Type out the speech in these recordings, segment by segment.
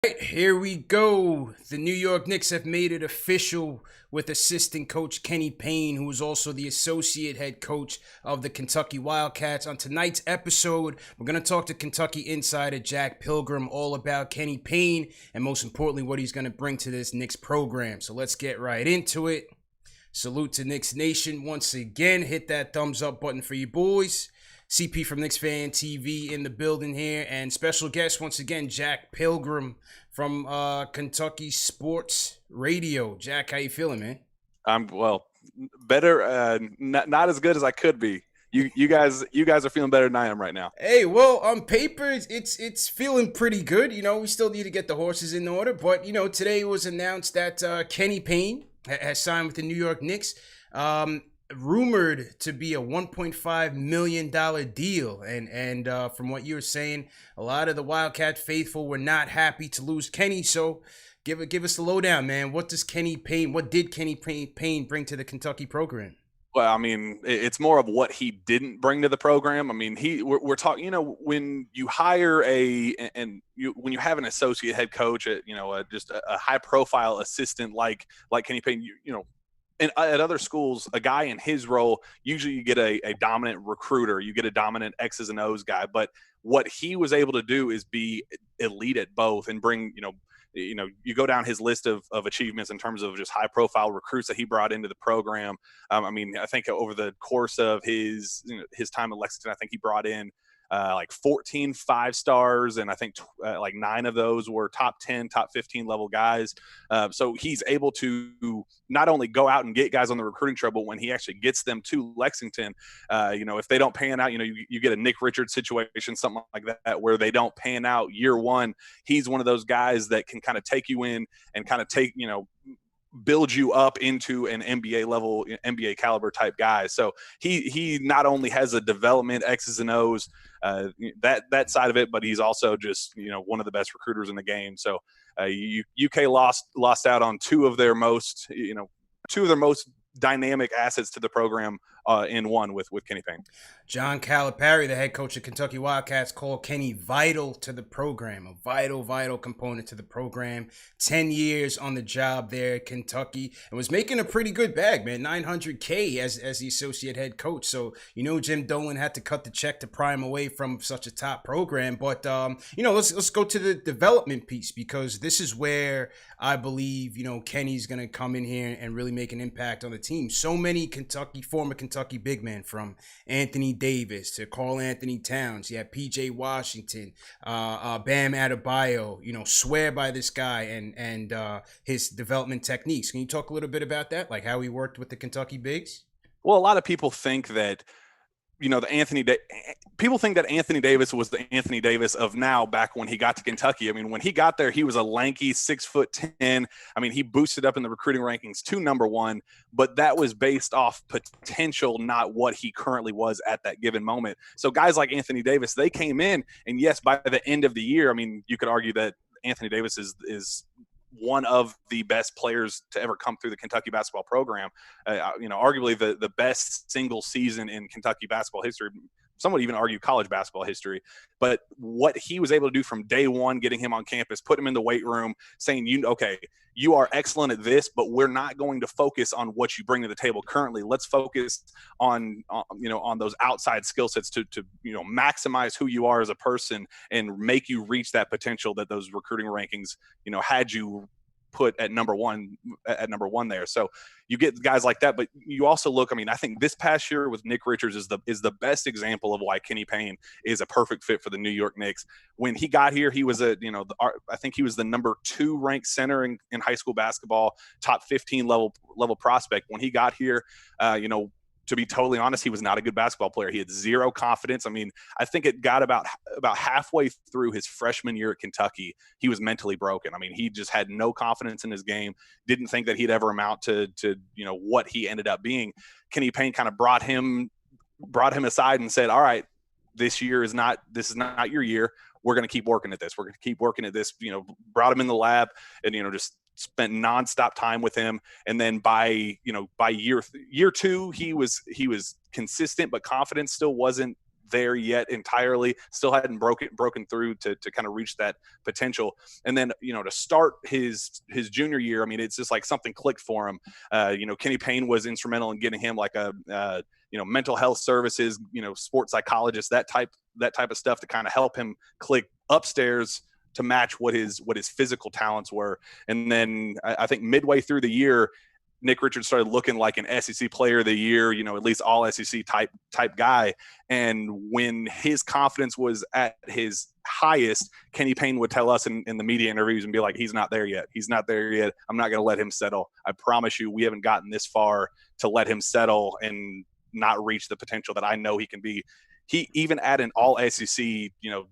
Right, here we go. The New York Knicks have made it official with assistant coach Kenny Payne, who is also the associate head coach of the Kentucky Wildcats. On tonight's episode, we're going to talk to Kentucky insider Jack Pilgrim all about Kenny Payne and most importantly, what he's going to bring to this Knicks program. So let's get right into it. Salute to Knicks Nation once again. Hit that thumbs up button for you boys. CP from KnicksFanTV in the building here, and special guest once again, Jack Pilgrim from Kentucky Sports Radio. Jack, how you feeling, man? I'm better, not as good as I could be. You guys are feeling better than I am right now. Hey, well, on paper, it's feeling pretty good. You know, we still need to get the horses in order, but today it was announced that Kenny Payne has signed with the New York Knicks. Rumored to be a $1.5 million deal, and from what you were saying, a lot of the Wildcat faithful were not happy to lose Kenny. So give us the lowdown, man. What did Kenny Payne bring to the Kentucky program? Well, I mean, it's more of what he didn't bring to the program. I mean, we're talking. When you hire when you have an associate head coach, just a high profile assistant like Kenny Payne, and at other schools, a guy in his role, usually you get a dominant recruiter, you get a dominant X's and O's guy. But what he was able to do is be elite at both and bring, you go down his list of achievements in terms of just high profile recruits that he brought into the program. I mean, I think over the course of his time at Lexington, I think he brought in like 14 5-stars, and I think like 9 of those were top 10, top 15 level guys. So he's able to not only go out and get guys on the recruiting trail, but when he actually gets them to Lexington, if they don't pan out, you get a Nick Richards situation, something like that, where they don't pan out year one. He's one of those guys that can kind of take you in and kind of build you up into an NBA level, NBA caliber type guy. So he not only has a development X's and O's, that side of it, but he's also just one of the best recruiters in the game. So UK lost out on two of their most dynamic assets to the program in one with Kenny Payne. John Calipari, the head coach of Kentucky Wildcats, called Kenny vital to the program, a vital component to the program. 10 years on the job there at Kentucky and was making a pretty good bag, man. $900K as the associate head coach. So, Jim Dolan had to cut the check to pry him away from such a top program. But, let's go to the development piece, because this is where I believe, Kenny's going to come in here and really make an impact on the team. So many former Kentucky big men, from Anthony Davis to Karl Anthony Towns. You have PJ Washington, Bam Adebayo, swear by this guy and his development techniques. Can you talk a little bit about that? Like how he worked with the Kentucky bigs? Well, a lot of people think that people think that Anthony Davis was the Anthony Davis of now back when he got to Kentucky. I mean, when he got there, he was a lanky 6'10". I mean, he boosted up in the recruiting rankings to number one, but that was based off potential, not what he currently was at that given moment. So guys like Anthony Davis, they came in, and yes, by the end of the year, I mean, you could argue that Anthony Davis is one of the best players to ever come through the Kentucky basketball program. Arguably the best single season in Kentucky basketball history. Some would even argue college basketball history. But what he was able to do from day one, getting him on campus, put him in the weight room, saying, you are excellent at this, but we're not going to focus on what you bring to the table currently. Let's focus on those outside skill sets to maximize who you are as a person and make you reach that potential that those recruiting rankings, had you put at number one there. So you get guys like that, but you also look, I mean, I think this past year with Nick Richards is the best example of why Kenny Payne is a perfect fit for the New York Knicks. When he got here, he was I think he was the number 2 ranked center in high school basketball, top 15 level prospect. When he got here, to be totally honest, he was not a good basketball player. He had zero confidence. I mean, I think it got about halfway through his freshman year at Kentucky, he was mentally broken. I mean, he just had no confidence in his game, didn't think that he'd ever amount to what he ended up being. Kenny Payne kind of brought him aside and said, all right, this is not your year. We're going to keep working at this. We're going to keep working at this. Brought him in the lab and, just spent nonstop time with him. And then by year 2, he was consistent, but confidence still wasn't there yet entirely, still hadn't broken through to kind of reach that potential. And then, to start his junior year, I mean, it's just like something clicked for him. Kenny Payne was instrumental in getting him like a mental health services, sports psychologist, that type of stuff to kind of help him click upstairs to match what his physical talents were. And then I think midway through the year, Nick Richards started looking like an SEC player of the year, at least all SEC type guy. And when his confidence was at his highest, Kenny Payne would tell us in the media interviews and be like, he's not there yet. He's not there yet. I'm not going to let him settle. I promise you, we haven't gotten this far to let him settle and not reach the potential that I know he can be. He even at an all SEC,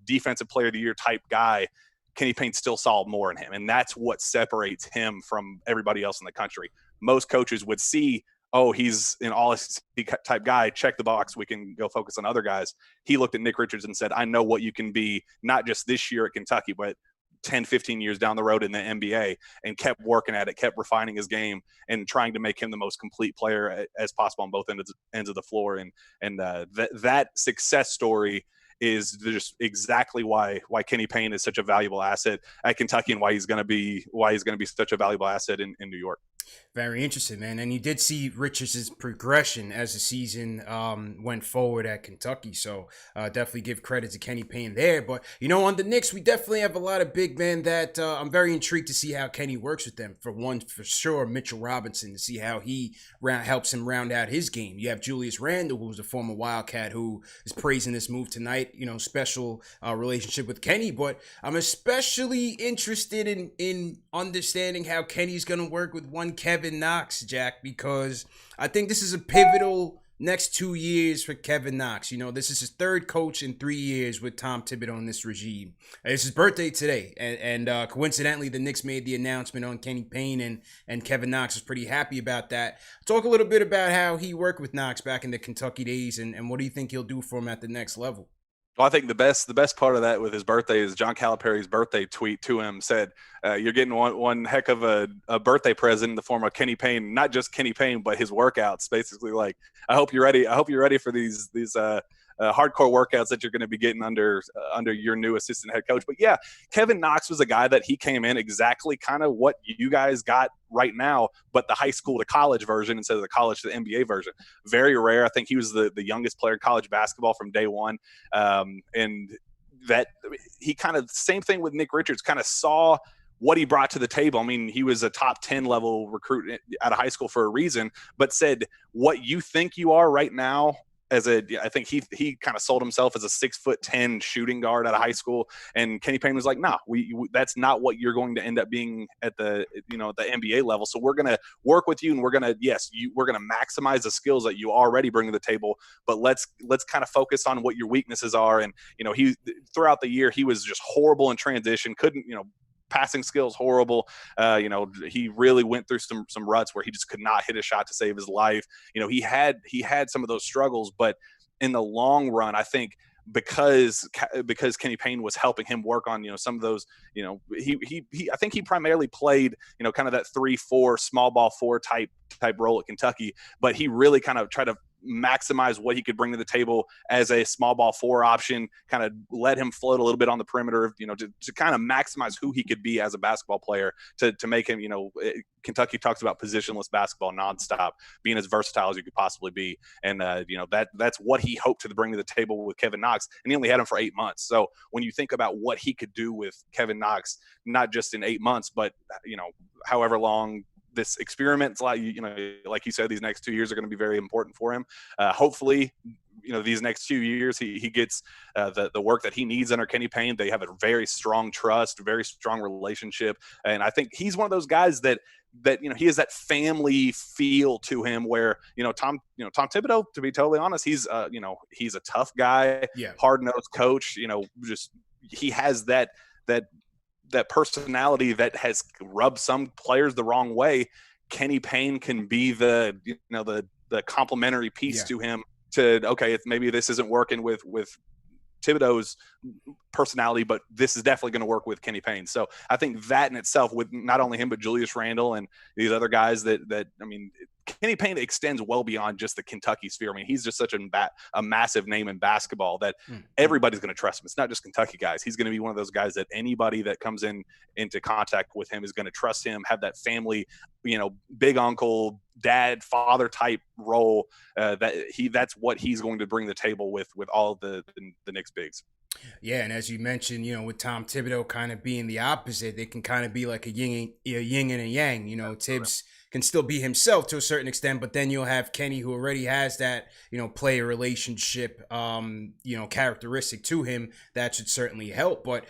defensive player of the year type guy, Kenny Payne still saw more in him. And that's what separates him from everybody else in the country. Most coaches would see, oh, he's an all SEC type guy, check the box, we can go focus on other guys. He looked at Nick Richards and said, I know what you can be, not just this year at Kentucky, but 10, 15 years down the road in the NBA, and kept working at it, kept refining his game and trying to make him the most complete player as possible on both ends of the floor. And that success story is just exactly why Kenny Payne is such a valuable asset at Kentucky and why he's going to be such a valuable asset in New York. Very interesting, man. And you did see Richards' progression as the season went forward at Kentucky. So definitely give credit to Kenny Payne there. But, on the Knicks, we definitely have a lot of big men that I'm very intrigued to see how Kenny works with them. For one, for sure, Mitchell Robinson, to see how he helps him round out his game. You have Julius Randle, who's a former Wildcat, who is praising this move tonight. Special relationship with Kenny. But I'm especially interested in understanding how Kenny's going to work with one Kevin Knox, Jack, because I think this is a pivotal next 2 years for Kevin Knox. This is his third coach in 3 years with Tom Thibodeau in this regime. It's his birthday today, and coincidentally, the Knicks made the announcement on Kenny Payne, and Kevin Knox was pretty happy about that. Talk a little bit about how he worked with Knox back in the Kentucky days, and what do you think he'll do for him at the next level? Well, I think the best part of that with his birthday is John Calipari's birthday tweet to him said, you're getting one heck of a birthday present in the form of Kenny Payne, not just Kenny Payne, but his workouts. Basically, like, I hope you're ready. I hope you're ready for these hardcore workouts that you're going to be getting under your new assistant head coach. But yeah, Kevin Knox was a guy that he came in exactly kind of what you guys got right now, but the high school to college version instead of the college to the NBA version. Very rare. I think he was the youngest player in college basketball from day one. And that he kind of, same thing with Nick Richards, kind of saw what he brought to the table. I mean, he was a top 10 level recruit out of high school for a reason, but said, what you think you are right now, I think he kind of sold himself as a 6'10" shooting guard out of high school, and Kenny Payne was like, "No, that's not what you're going to end up being at the the NBA level. So we're going to work with you, and we're going to maximize the skills that you already bring to the table, but let's kind of focus on what your weaknesses are." And he throughout the year he was just horrible in transition, couldn't passing skills horrible. He really went through some ruts where he just could not hit a shot to save his life. He had some of those struggles, but in the long run, I think because Kenny Payne was helping him work on some of those, I think he primarily played kind of that 3-4 small ball 4 type role at Kentucky, but he really kind of tried to maximize what he could bring to the table as a small ball 4 option, kind of let him float a little bit on the perimeter, to kind of maximize who he could be as a basketball player, to make him, Kentucky talks about positionless basketball nonstop, being as versatile as you could possibly be. And, that's what he hoped to bring to the table with Kevin Knox. And he only had him for 8 months. So when you think about what he could do with Kevin Knox, not just in 8 months, but, however long this experiment, like you said, these next 2 years are going to be very important for him. Hopefully, these next few years he gets the work that he needs under Kenny Payne. They have a very strong trust, very strong relationship, and I think he's one of those guys that he has that family feel to him where Tom Thibodeau, to be totally honest, he's a tough guy, Yeah. hard-nosed coach. Just he has that personality that has rubbed some players the wrong way. Kenny Payne can be the complementary piece to him to, okay, if maybe this isn't working with Thibodeau's personality, but this is definitely going to work with Kenny Payne. So I think that in itself, with not only him, but Julius Randle and these other guys that Kenny Payne extends well beyond just the Kentucky sphere. I mean, he's just such a massive name in basketball that everybody's going to trust him. It's not just Kentucky guys. He's going to be one of those guys that anybody that comes into contact with him is going to trust him, have that family, big uncle, dad, father type role. That's what he's going to bring to the table with all of the Knicks bigs. Yeah, and as you mentioned, with Tom Thibodeau kind of being the opposite, they can kind of be like a yin and a yang. Tibbs can still be himself to a certain extent, but then you'll have Kenny, who already has that, player relationship, characteristic to him that should certainly help. But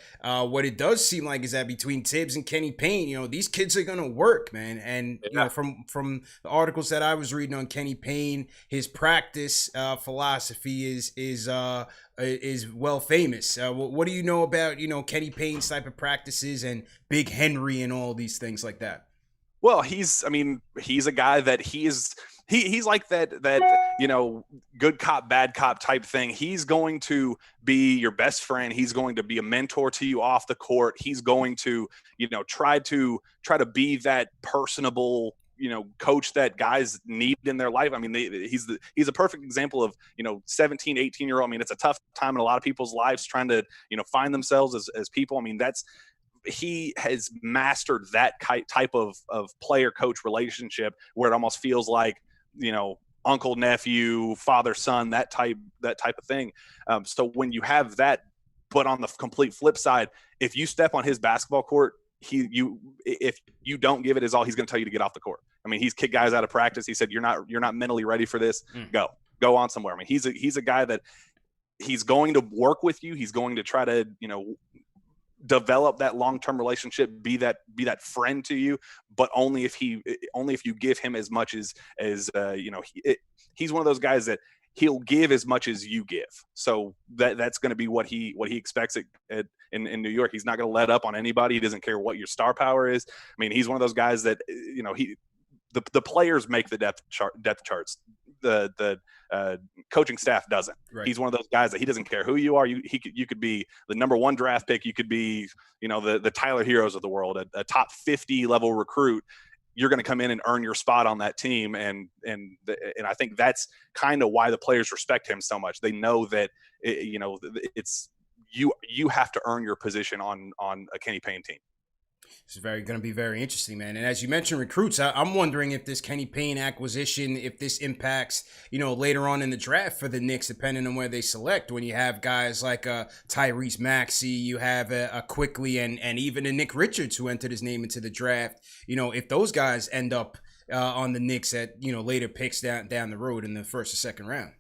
what it does seem like is that between Tibbs and Kenny Payne, these kids are gonna work, man. And from the articles that I was reading on Kenny Payne, his practice philosophy is well famous. What do you know about Kenny Payne's type of practices and Big Henry and all these things like that? Well, he's a guy that he's like that good cop, bad cop type thing. He's going to be your best friend. He's going to be a mentor to you off the court. He's going to, try to be that personable, coach that guys need in their life. I mean, he's a perfect example of, 17, 18-year-old. I mean, it's a tough time in a lot of people's lives trying to, find themselves as people. I mean, he has mastered that type of player coach relationship where it almost feels like, uncle, nephew, father, son, that type of thing. So when you have that, but on the complete flip side, if you step on his basketball court, if you don't give it his all, he's going to tell you to get off the court. I mean, he's kicked guys out of practice. He said, you're not mentally ready for this. Go on somewhere. I mean, he's a guy that he's going to work with you. He's going to try to, develop that long-term relationship, be that friend to you, but only if you give him as much as he's one of those guys that he'll give as much as you give. So that's going to be what he expects in New York. He's not going to let up on anybody. He doesn't care what your star power is. I mean, he's one of those guys that the players make the depth charts. The coaching staff doesn't. Right. He's one of those guys that he doesn't care who you are. You could be the number 1 draft pick. You could be, the Tyler Heroes of the world, a top 50 level recruit. You're going to come in and earn your spot on that team. And I think that's kind of why the players respect him so much. They know that, it's you have to earn your position on a Kenny Payne team. It's going to be very interesting, man. And as you mentioned, recruits, I'm wondering if this Kenny Payne acquisition, if this impacts, later on in the draft for the Knicks, depending on where they select. When you have guys like Tyrese Maxey, you have a Quickly, and even a Nick Richards who entered his name into the draft. If those guys end up on the Knicks at later picks down the road in the first or second round.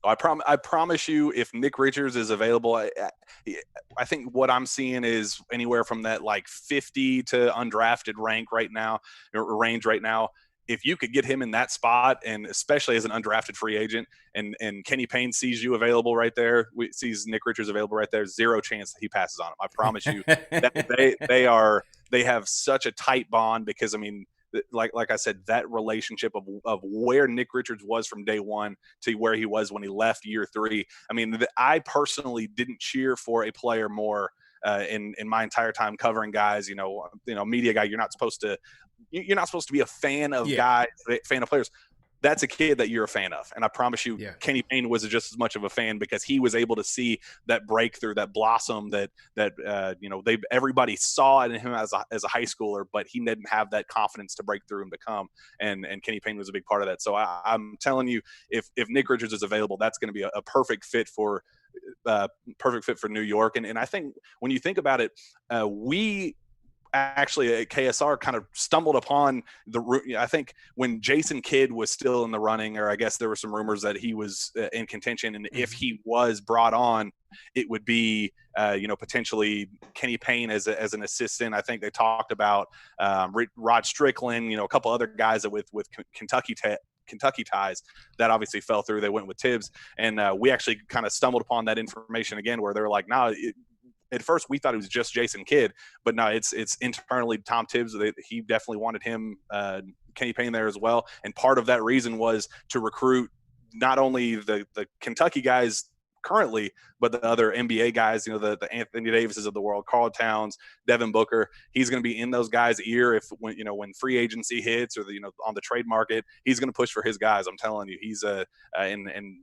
I promise you, if Nick Richards is available, I think what I'm seeing is anywhere from that like 50 to undrafted range right now. If you could get him in that spot, and especially as an undrafted free agent, and Kenny Payne sees you available right there, sees Nick Richards available right there, zero chance that he passes on him. I promise you that they have such a tight bond, because I mean, like I said, that relationship of where Nick Richards was from day one to where he was when he left year 3. I mean, I personally didn't cheer for a player more in my entire time covering guys. Media guy, you're not supposed to be a fan of guys, fan of players. That's a kid that you're a fan of. And I promise you, Kenny Payne was just as much of a fan, because he was able to see that breakthrough, that blossom that everybody saw in him as a high schooler, but he didn't have that confidence to break through and become. And Kenny Payne was a big part of that. So I'm telling you, if Nick Richards is available, that's going to be a perfect fit for New York. And I think when you think about it, we actually at KSR kind of stumbled upon I think when Jason Kidd was still in the running, or I guess there were some rumors that he was in contention, and if he was brought on, it would be potentially Kenny Payne as an assistant. I think they talked about Rod Strickland, a couple other guys that with Kentucky ties that obviously fell through. They went with Tibbs, and we actually kind of stumbled upon that information again, where they're like, no, at first we thought it was just Jason Kidd, but no, it's internally Tom Tibbs. He definitely wanted him, Kenny Payne, there as well. And part of that reason was to recruit not only the Kentucky guys currently, but the other NBA guys, the Anthony Davises of the world, Karl Towns, Devin Booker, he's going to be in those guys' ear when free agency hits, or on the trade market, he's going to push for his guys. I'm telling you, he's and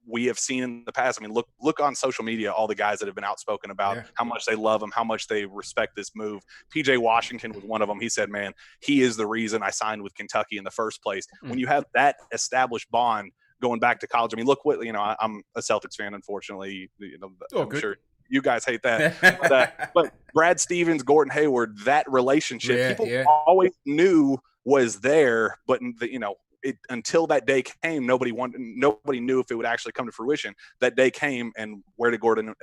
we have seen in the past. I mean, look on social media, all the guys that have been outspoken about how much they love him, how much they respect this move. PJ Washington was one of them. He said, man, he is the reason I signed with Kentucky in the first place. When you have that established bond going back to college, I mean, look what, I'm a Celtics fan, unfortunately. I'm sure you guys hate that. But Brad Stevens, Gordon Hayward, that relationship, people always knew was there, but until that day came, nobody knew if it would actually come to fruition. That day came, and where did Gordon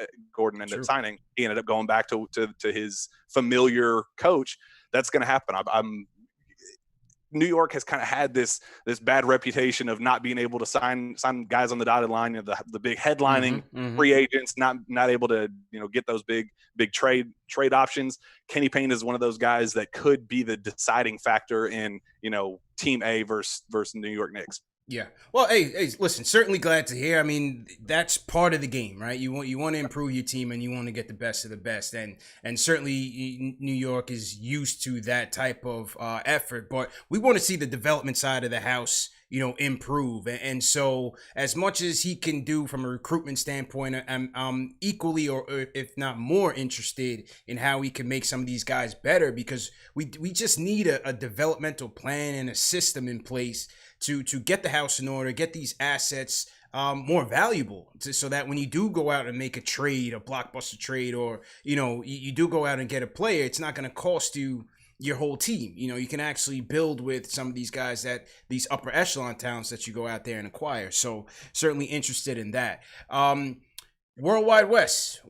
end up signing? He ended up going back to his familiar coach. That's going to happen. New York has kind of had this bad reputation of not being able to sign guys on the dotted line, the big headlining free agents, not able to get those big trade options. Kenny Payne is one of those guys that could be the deciding factor in Team A versus New York Knicks. Yeah. Well, hey, listen, certainly glad to hear. I mean, that's part of the game, right? You want to improve your team, and you want to get the best of the best. And certainly New York is used to that type of effort, but we want to see the development side of the house, improve. And so as much as he can do from a recruitment standpoint, I'm equally or if not more interested in how we can make some of these guys better, because we just need a developmental plan and a system in place to get the house in order, get these assets more valuable, so that when you do go out and make a trade, a blockbuster trade, or you do go out and get a player, it's not going to cost you your whole team. You can actually build with some of these guys, that these upper echelon talents that you go out there and acquire. So certainly interested in that. Worldwide West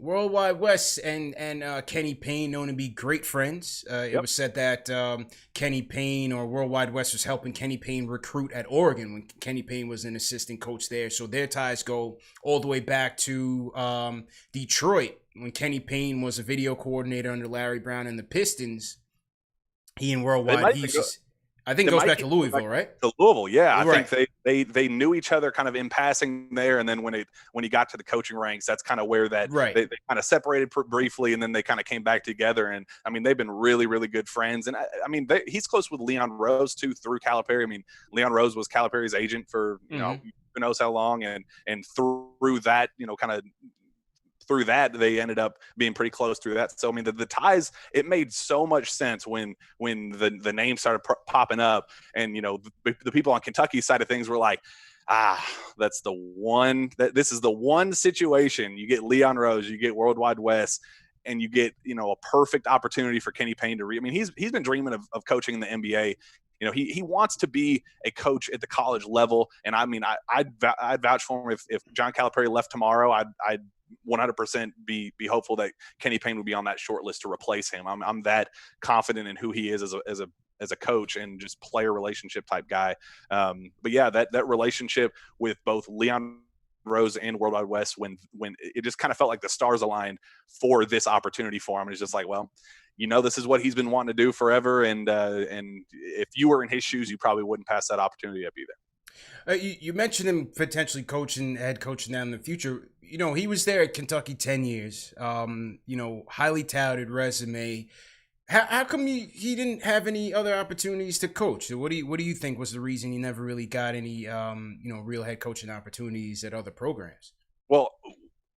and Kenny Payne, known to be great friends. It was said that Kenny Payne, or Worldwide West, was helping Kenny Payne recruit at Oregon when Kenny Payne was an assistant coach there. So their ties go all the way back to Detroit, when Kenny Payne was a video coordinator under Larry Brown and the Pistons. He and Worldwide, I think it goes back to Louisville, right? To Louisville, yeah. I think they knew each other kind of in passing there, and then when he got to the coaching ranks, that's kind of where they kind of separated briefly, and then they kind of came back together. And I mean, they've been really, really good friends. And I mean, he's close with Leon Rose too, through Calipari. I mean, Leon Rose was Calipari's agent for who knows how long, and through that, kind of. Through that, they ended up being pretty close through that. So I mean, the ties, it made so much sense when the names started popping up, and the people on Kentucky's side of things were like, that's the one, this is the one situation. You get Leon Rose, you get Worldwide West, and you get a perfect opportunity for Kenny Payne to I mean, he's been dreaming of coaching in the NBA. He wants to be a coach at the college level, and I mean, I'd vouch for him if John Calipari left tomorrow. I'd 100% be hopeful that Kenny Payne would be on that short list to replace him. I'm that confident in who he is as a coach and just player relationship type guy. But yeah, that relationship with both Leon Rose and Worldwide West, when it just kind of felt like the stars aligned for this opportunity for him. And it's just like, well, this is what he's been wanting to do forever. And if you were in his shoes, you probably wouldn't pass that opportunity up either. You mentioned him potentially head coaching now in the future. He was there at Kentucky 10 years. Highly touted resume. How come he didn't have any other opportunities to coach? What do you think was the reason he never really got any real head coaching opportunities at other programs? Well,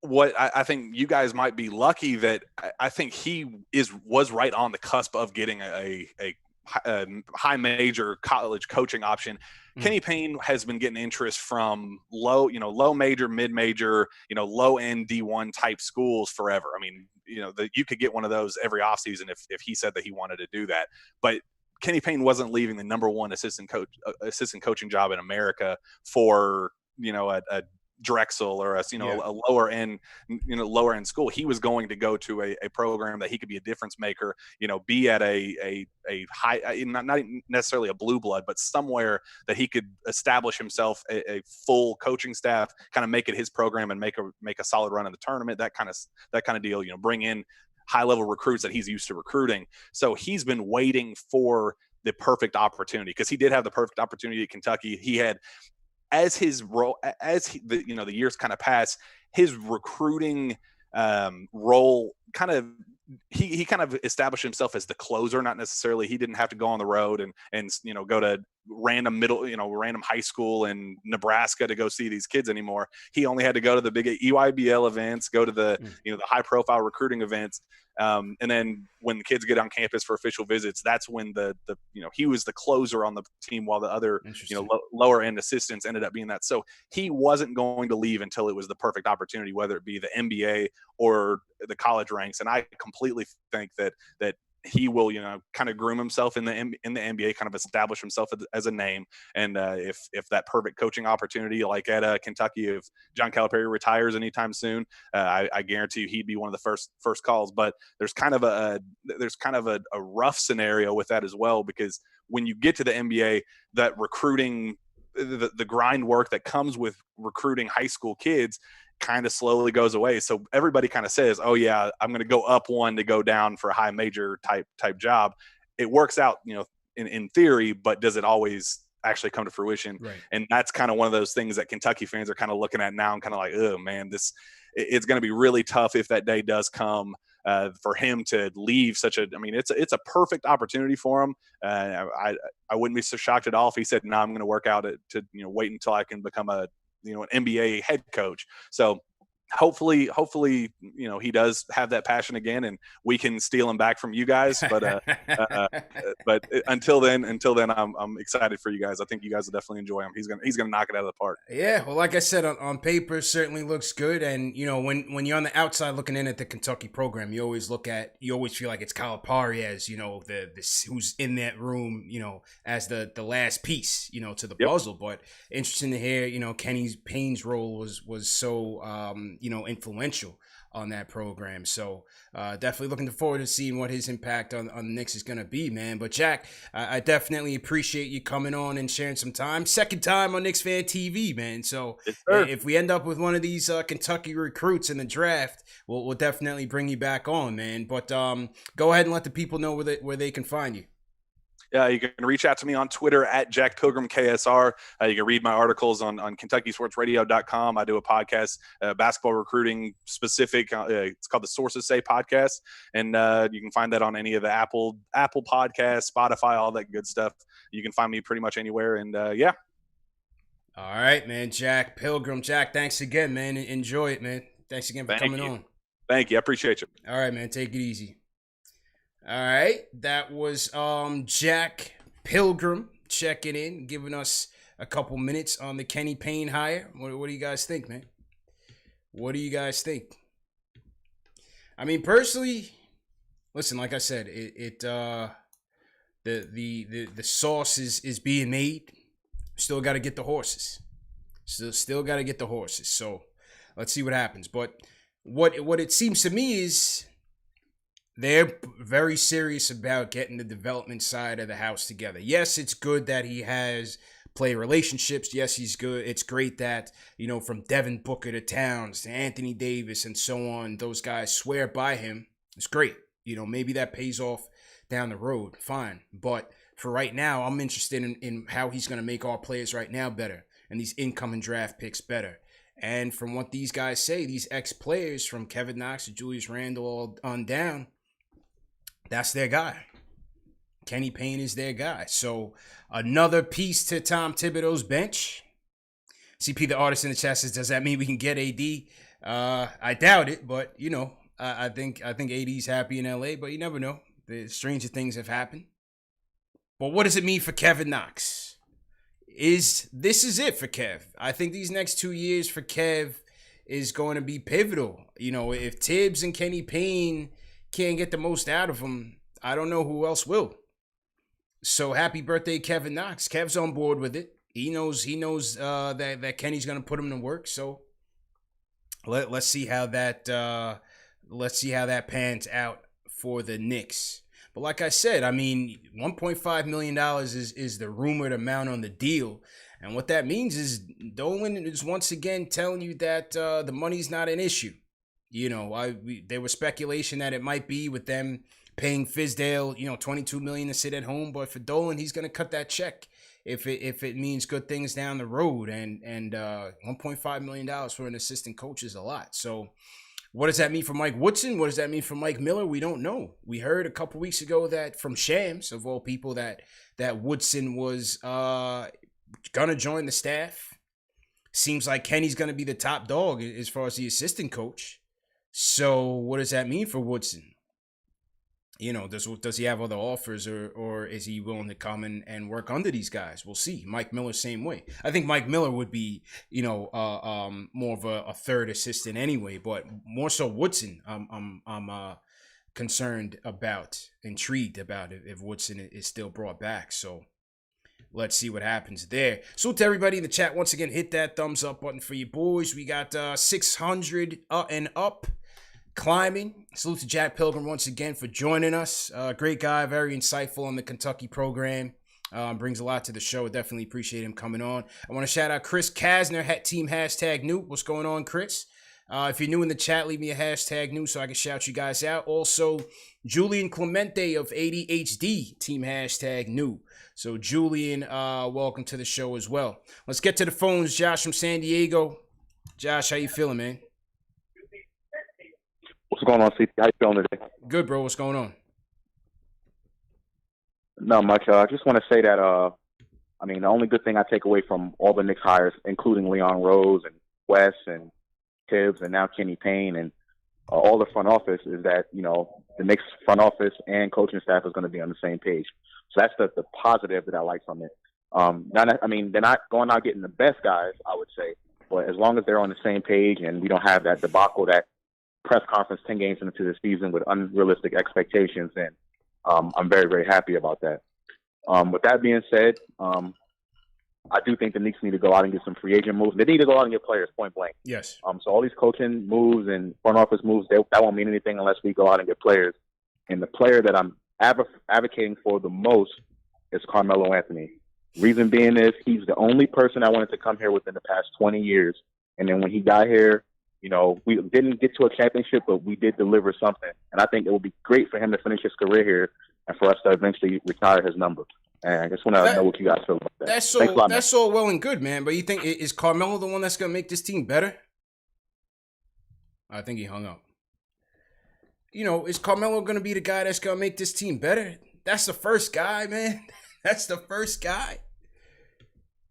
what I think you guys might be lucky that I think he was right on the cusp of getting a high major college coaching option. Kenny Payne has been getting interest from low major, mid major, low end D1 type schools forever. I mean, you could get one of those every offseason if he said that he wanted to do that. But Kenny Payne wasn't leaving the number one assistant coaching job in America for a Drexel or a lower end school. He was going to go to a program that he could be a difference maker, be at a high, not necessarily a blue blood, but somewhere that he could establish himself a full coaching staff, kind of make it his program and make a solid run in the tournament, that kind of deal, bring in high level recruits that he's used to recruiting. So he's been waiting for the perfect opportunity, because he did have the perfect opportunity at Kentucky. He had as his role, the years kind of pass, his recruiting role kind of, he kind of established himself as the closer. Not necessarily, he didn't have to go on the road and go to random high school in Nebraska to go see these kids anymore. He only had to go to the big EYBL events, go to the the high profile recruiting events. And then when the kids get on campus for official visits, that's when he was the closer on the team, while the other lower end assistants ended up being that. So he wasn't going to leave until it was the perfect opportunity, whether it be the NBA or the college ranks. And I completely think that he will, kind of groom himself in the NBA, kind of establish himself as a name. And if that perfect coaching opportunity, like at Kentucky, if John Calipari retires anytime soon, I guarantee you he'd be one of the first calls. But there's kind of a rough scenario with that as well, because when you get to the NBA, that recruiting, the grind work that comes with recruiting high school kids kind of slowly goes away. So everybody kind of says, oh yeah, I'm going to go up one to go down for a high major type job. It works out, in theory, but does it always actually come to fruition? Right. And that's kind of one of those things that Kentucky fans are kind of looking at now and kind of like, oh man, it's going to be really tough if that day does come for him to leave it's a perfect opportunity for him. I wouldn't be so shocked at all if he said, no, I'm going to work out to wait until I can become an NBA head coach. So hopefully, he does have that passion again, and we can steal him back from you guys. But but until then, I'm excited for you guys. I think you guys will definitely enjoy him. He's gonna knock it out of the park. Yeah, well, like I said, on paper, certainly looks good. And when you're on the outside looking in at the Kentucky program, you always feel like it's Calipari as who's in that room, as the last piece, to the puzzle. But interesting to hear, Payne's role was so influential on that program. So definitely looking forward to seeing what his impact on the Knicks is going to be, man. But Jack, I definitely appreciate you coming on and sharing some time. Second time on KnicksFanTV, man. So if we end up with one of these Kentucky recruits in the draft, we'll definitely bring you back on, man. But go ahead and let the people know where they can find you. You can reach out to me on Twitter at Jack Pilgrim KSR. You can read my articles on KentuckySportsRadio.com. I do a podcast, basketball recruiting specific. It's called the Sources Say podcast. And you can find that on any of the Apple Podcasts, Spotify, all that good stuff. You can find me pretty much anywhere. And yeah. All right, man. Jack Pilgrim. Jack, thanks again, man. Enjoy it, man. Thanks again for coming on. Thank you. I appreciate you. All right, man. Take it easy. All right, that was Jack Pilgrim checking in, giving us a couple minutes on the Kenny Payne hire. What do you guys think, man? What do you guys think? I mean, personally, listen, like I said, the sauce is being made. Still got to get the horses. Still got to get the horses. So let's see what happens. But what it seems to me is they're very serious about getting the development side of the house together. Yes, it's good that he has player relationships. Yes, he's good. It's great that, from Devin Booker to Towns to Anthony Davis and so on, those guys swear by him. It's great. Maybe that pays off down the road. Fine. But for right now, I'm interested in how he's going to make our players right now better and these incoming draft picks better. And from what these guys say, these ex-players from Kevin Knox to Julius Randle all on down, that's their guy. Kenny Payne is their guy. So another piece to Tom Thibodeau's bench. CP, the artist in the chat, says, does that mean we can get AD? I doubt it, but, I think AD's happy in LA, but you never know. The stranger things have happened. But what does it mean for Kevin Knox? This is it for Kev. I think these next 2 years for Kev is going to be pivotal. If Tibbs and Kenny Payne can't get the most out of him, I don't know who else will. So happy birthday, Kevin Knox. Kev's on board with it. He knows that Kenny's gonna put him to work. So let's see how that pans out for the Knicks. But like I said, I mean, $1.5 million is the rumored amount on the deal. And what that means is Dolan is once again telling you that the money's not an issue. There was speculation that it might be with them paying Fizdale, $22 million to sit at home. But for Dolan, he's going to cut that check if it means good things down the road. And $1.5 million for an assistant coach is a lot. So what does that mean for Mike Woodson? What does that mean for Mike Miller? We don't know. We heard a couple weeks ago that from Shams, of all people, that Woodson was gonna join the staff. Seems like Kenny's gonna be the top dog as far as the assistant coach. So what does that mean for Woodson? Does he have other offers, or is he willing to come and work under these guys? We'll see. Mike Miller, same way. I think Mike Miller would be, more of a third assistant anyway, but more so Woodson. I'm concerned about, intrigued about if Woodson is still brought back. So let's see what happens there. So to everybody in the chat, once again, hit that thumbs up button for you boys. We got 600 and up. Climbing. Salute to Jack Pilgrim once again for joining us. Great guy, very insightful on the Kentucky program. Brings a lot to the show. Definitely appreciate him coming on. I want to shout out Chris Kasner, team #new. What's going on, Chris? If you're new in the chat, leave me a #new so I can shout you guys out. Also, Julian Clemente of ADHD, team #new. So Julian, welcome to the show as well. Let's get to the phones. Josh from San Diego. Josh, how you feeling, man? What's going on, CT? How you feeling today? Good, bro. What's going on? Not much. I just want to say that, the only good thing I take away from all the Knicks hires, including Leon Rose and Wes and Tibbs and now Kenny Payne and all the front office, is that, the Knicks front office and coaching staff is going to be on the same page. So that's the positive that I like from it. They're not going out getting the best guys, I would say, but as long as they're on the same page and we don't have that debacle, that press conference 10 games into the season with unrealistic expectations, and I'm very, very happy about that. With that being said, I do think the Knicks need to go out and get some free agent moves. They need to go out and get players, point blank. Yes. So all these coaching moves and front office moves, that won't mean anything unless we go out and get players. And the player that I'm advocating for the most is Carmelo Anthony. Reason being is he's the only person I wanted to come here within the past 20 years. And then when he got here, we didn't get to a championship, but we did deliver something. And I think it would be great for him to finish his career here and for us to eventually retire his number. And I just want to know what you guys feel about that. That's all well and good, man. But you think, is Carmelo the one that's going to make this team better? I think he hung up. Is Carmelo going to be the guy that's going to make this team better? That's the first guy, man. That's the first guy.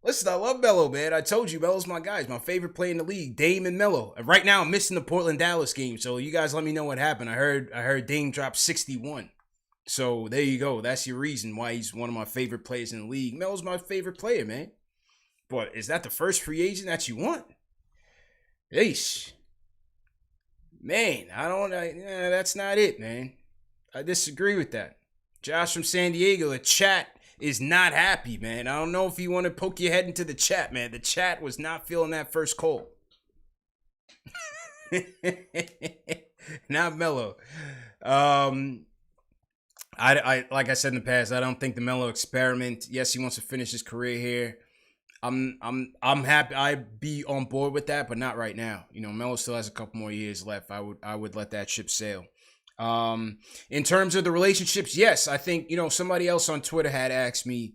Listen, I love Melo, man. I told you, Melo's my guy. He's my favorite player in the league, Dame and Melo. And right now, I'm missing the Portland-Dallas game, so you guys let me know what happened. I heard Dame dropped 61. So there you go. That's your reason why he's one of my favorite players in the league. Melo's my favorite player, man. But is that the first free agent that you want? Yeesh. Man, that's not it, man. I disagree with that. Josh from San Diego, the chat is not happy, man. I don't know if you want to poke your head into the chat, man. The chat was not feeling that first call. Not Melo. I like I said in the past, I don't think the Melo experiment. Yes, he wants to finish his career here. I'm happy. I'd be on board with that, but not right now. Melo still has a couple more years left. I would let that ship sail. In terms of the relationships, yes, I think, somebody else on Twitter had asked me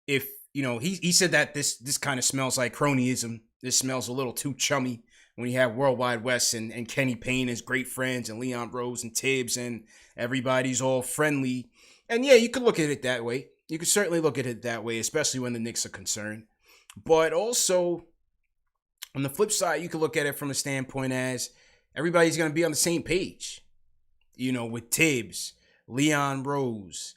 if, he said that this kind of smells like cronyism. This smells a little too chummy when you have Worldwide West and Kenny Payne as great friends and Leon Rose and Tibbs and everybody's all friendly. And yeah, you could look at it that way. You could certainly look at it that way, especially when the Knicks are concerned. But also, on the flip side, you could look at it from a standpoint as everybody's going to be on the same page. With Tibbs, Leon Rose,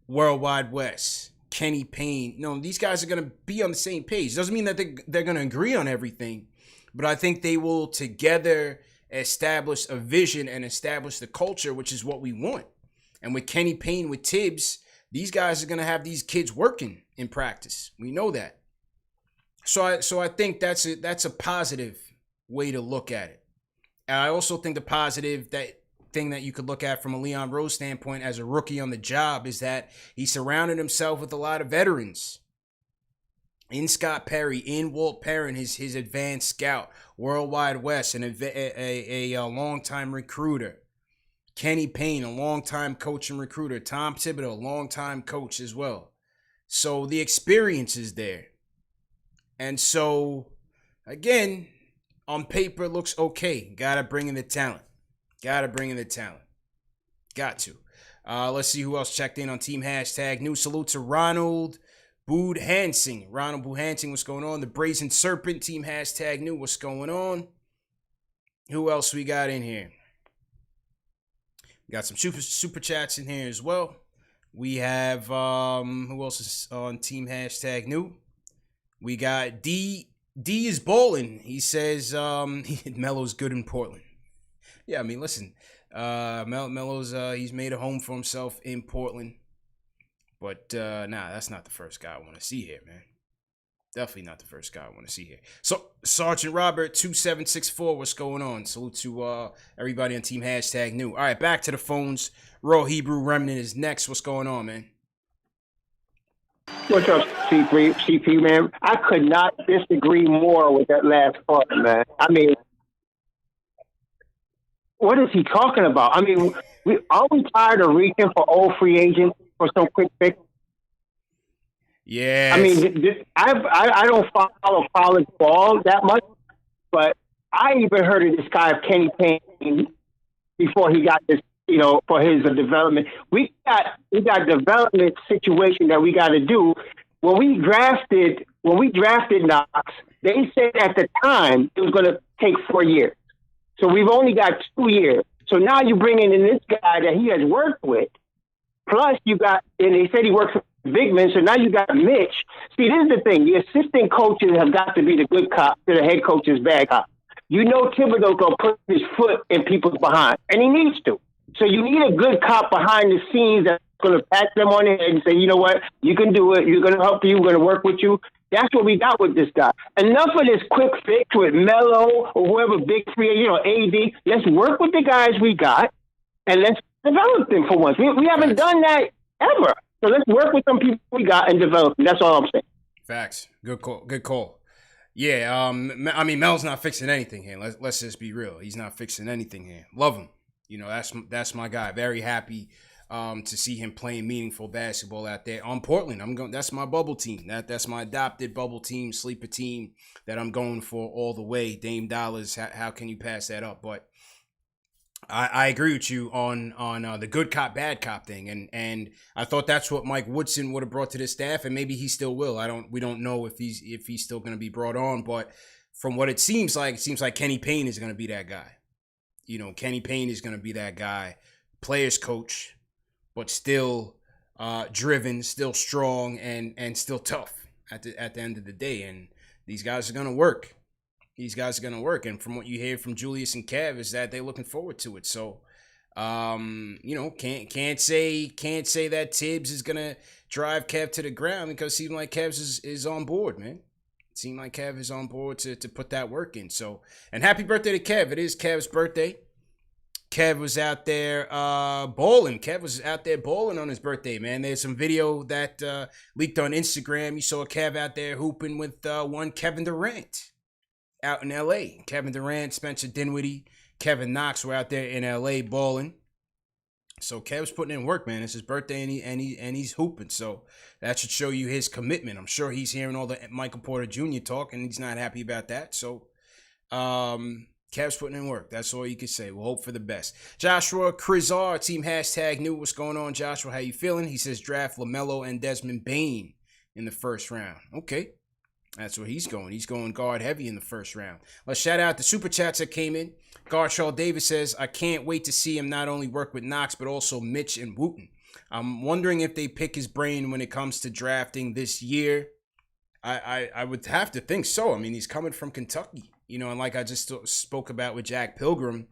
Worldwide West, Kenny Payne. These guys are going to be on the same page. Doesn't mean that they're going to agree on everything, but I think they will together establish a vision and establish the culture, which is what we want. And with Kenny Payne, with Tibbs, these guys are going to have these kids working in practice. We know that. So I think that's a positive way to look at it. And I also think the positive thing that you could look at from a Leon Rose standpoint as a rookie on the job is that he surrounded himself with a lot of veterans. In Scott Perry, in Walt Perrin, his advanced scout, Worldwide West, and a longtime recruiter. Kenny Payne, a longtime coach and recruiter. Tom Thibodeau, a longtime coach as well. So the experience is there. And so, again, on paper, it looks okay. Gotta bring in the talent. Got to. Let's see who else checked in on Team Hashtag New. Salute to Ronald Boodhansing. Ronald Boodhansing, what's going on? The Brazen Serpent, Team Hashtag New, what's going on? Who else we got in here? We got some super chats in here as well. We have, who else is on Team Hashtag New? We got D is bowling. He says Melo's good in Portland. Yeah, I mean, listen, Melo's he's made a home for himself in Portland. But that's not the first guy I want to see here, man. Definitely not the first guy I want to see here. So Sergeant Robert 2764, what's going on? Salute to everybody on Team Hashtag New. All right, back to the phones. Raw Hebrew Remnant is next. What's going on, man? What's up, CP, man? I could not disagree more with that last part, man. I mean, what is he talking about? I mean, are we tired of reaching for old free agents for some quick fix? Yeah. I mean, I don't follow college ball that much, but I even heard of this guy of Kenny Payne before he got this, for his development. We got development situation that we got to do. When we drafted Knox, they said at the time it was going to take 4 years. So we've only got 2 years. So now you're bringing in this guy that he has worked with. Plus and they said he works with big men. So now you got Mitch. See, this is the thing. The assistant coaches have got to be the good cop to the head coach's bad cop. Thibodeau going to put his foot in people's behind, and he needs to. So you need a good cop behind the scenes that's going to pat them on the head and say, you know what, you can do it. You're going to help you. We're going to work with you. That's what we got with this guy. Enough of this quick fix with Melo or whoever big free, AD. Let's work with the guys we got, and let's develop them for once. We haven't done that ever. So let's work with some people we got and develop them. That's all I'm saying. Facts. Good call. Yeah, I mean, Mel's not fixing anything here. Let's just be real. He's not fixing anything here. Love him. That's my guy. Very happy to see him playing meaningful basketball out there on Portland. That's my bubble team. That's my adopted bubble team, sleeper team that I'm going for all the way. Dame Dollars. How can you pass that up? But I agree with you on the good cop, bad cop thing, and I thought that's what Mike Woodson would have brought to the staff, and maybe he still will. We don't know if he's still going to be brought on, but from what it seems like Kenny Payne is going to be that guy. Kenny Payne is going to be that guy, players coach, but still driven, still strong, and still tough at the end of the day. And these guys are going to work. And from what you hear from Julius and Kev is that they're looking forward to it. So, can't say that Tibbs is gonna drive Kev to the ground, because it seems like Kev is on board, man. It seems like Kev is on board to put that work in. So, and happy birthday to Kev. It is Kev's birthday. Kev was out there bowling. Kev was out there bowling on his birthday, man. There's some video that leaked on Instagram. You saw Kev out there hooping with one Kevin Durant out in L.A. Kevin Durant, Spencer Dinwiddie, Kevin Knox were out there in L.A. bowling. So Kev's putting in work, man. It's his birthday, and he's hooping. So that should show you his commitment. I'm sure he's hearing all the Michael Porter Jr. talk, and he's not happy about that. So Kev's putting in work. That's all you can say. We'll hope for the best. Joshua Krizar, Team Hashtag New. What's going on, Joshua? How you feeling? He says draft LaMelo and Desmond Bane in the first round. Okay. That's where he's going. He's going guard heavy in the first round. Let's shout out the super chats that came in. Garchall Davis says, I can't wait to see him not only work with Knox, but also Mitch and Wooten. I'm wondering if they pick his brain when it comes to drafting this year. I would have to think so. I mean, he's coming from Kentucky, and like I just spoke about with Jack Pilgrim,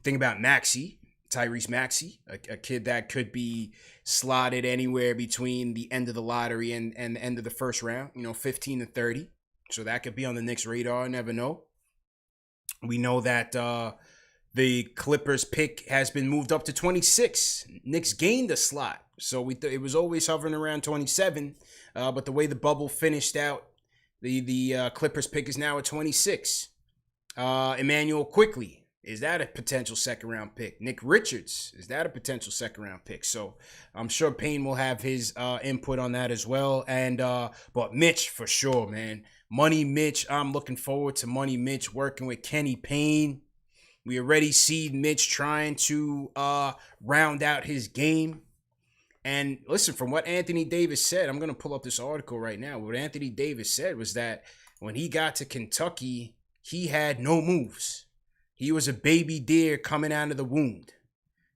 think about Tyrese Maxey, a kid that could be slotted anywhere between the end of the lottery and the end of the first round, 15 to 30. So that could be on the Knicks' radar. Never know. We know that the Clippers pick has been moved up to 26. Knicks gained a slot. So it was always hovering around 27. But the way the bubble finished out, the Clippers pick is now at 26. Emmanuel Quickly Is that a potential second round pick? Nick Richards, is that a potential second round pick? So I'm sure Payne will have his input on that as well. And but Mitch for sure, man. Money Mitch. I'm looking forward to Money Mitch working with Kenny Payne. We already see Mitch trying to round out his game. And listen, from what Anthony Davis said, I'm gonna pull up this article right now. What Anthony Davis said was that when he got to Kentucky, he had no moves. He was a baby deer coming out of the wound.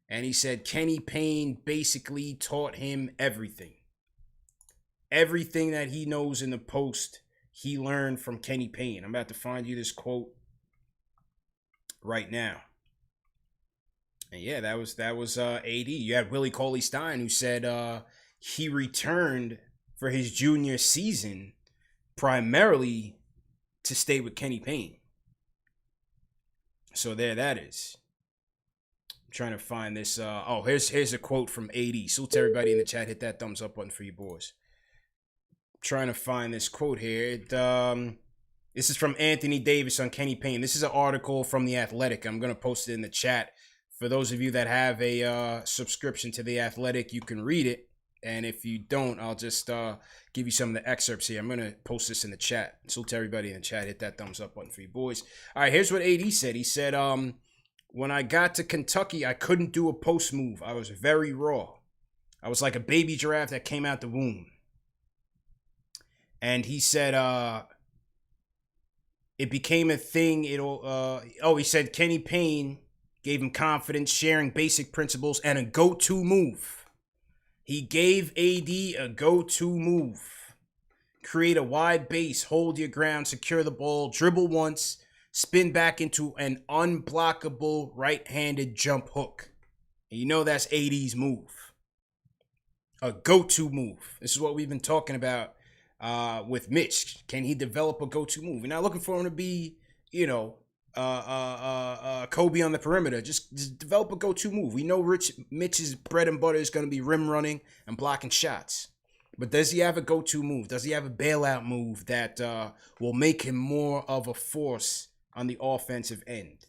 And he said Kenny Payne basically taught him everything. Everything that he knows in the post, he learned from Kenny Payne. I'm about to find you this quote right now. And yeah, that was AD. You had Willie Cauley-Stein who said he returned for his junior season primarily to stay with Kenny Payne. So there that is. I'm trying to find this. Here's a quote from AD. Salute to everybody in the chat. Hit that thumbs up button for you boys. I'm trying to find this quote here. This is from Anthony Davis on Kenny Payne. This is an article from The Athletic. I'm going to post it in the chat. For those of you that have a subscription to The Athletic, you can read it. And if you don't, I'll just give you some of the excerpts here. I'm going to post this in the chat. So to everybody in the chat, hit that thumbs up button for you boys. All right, here's what AD said. He said, when I got to Kentucky, I couldn't do a post move. I was very raw. I was like a baby giraffe that came out the womb. And he said, it became a thing. He said Kenny Payne gave him confidence, sharing basic principles, and a go-to move. He gave AD a go-to move. Create a wide base, hold your ground, secure the ball, dribble once, spin back into an unblockable right-handed jump hook. And you know that's AD's move. A go-to move. This is what we've been talking about with Mitch. Can he develop a go-to move? We're not looking for him to be, Kobe on the perimeter. Just develop a go-to move. We know Mitch's bread and butter is going to be rim running and blocking shots. But does he have a go-to move? Does he have a bailout move that will make him more of a force on the offensive end?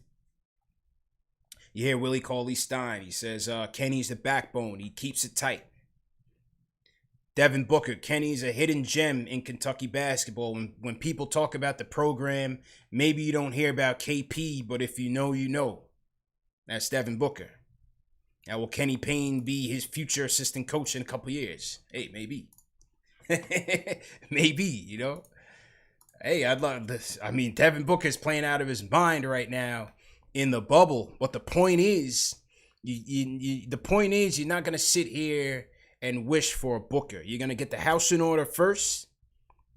You hear Willie Cauley-Stein. He says, Kenny's the backbone. He keeps it tight. Devin Booker, Kenny's a hidden gem in Kentucky basketball. When people talk about the program, maybe you don't hear about KP, but if you know, you know. That's Devin Booker. Now, will Kenny Payne be his future assistant coach in a couple years? Hey, maybe. Maybe, Hey, I'd love this. I mean, Devin Booker's playing out of his mind right now in the bubble. But the point is, you're not going to sit here and wish for a Booker. You're going to get the house in order first.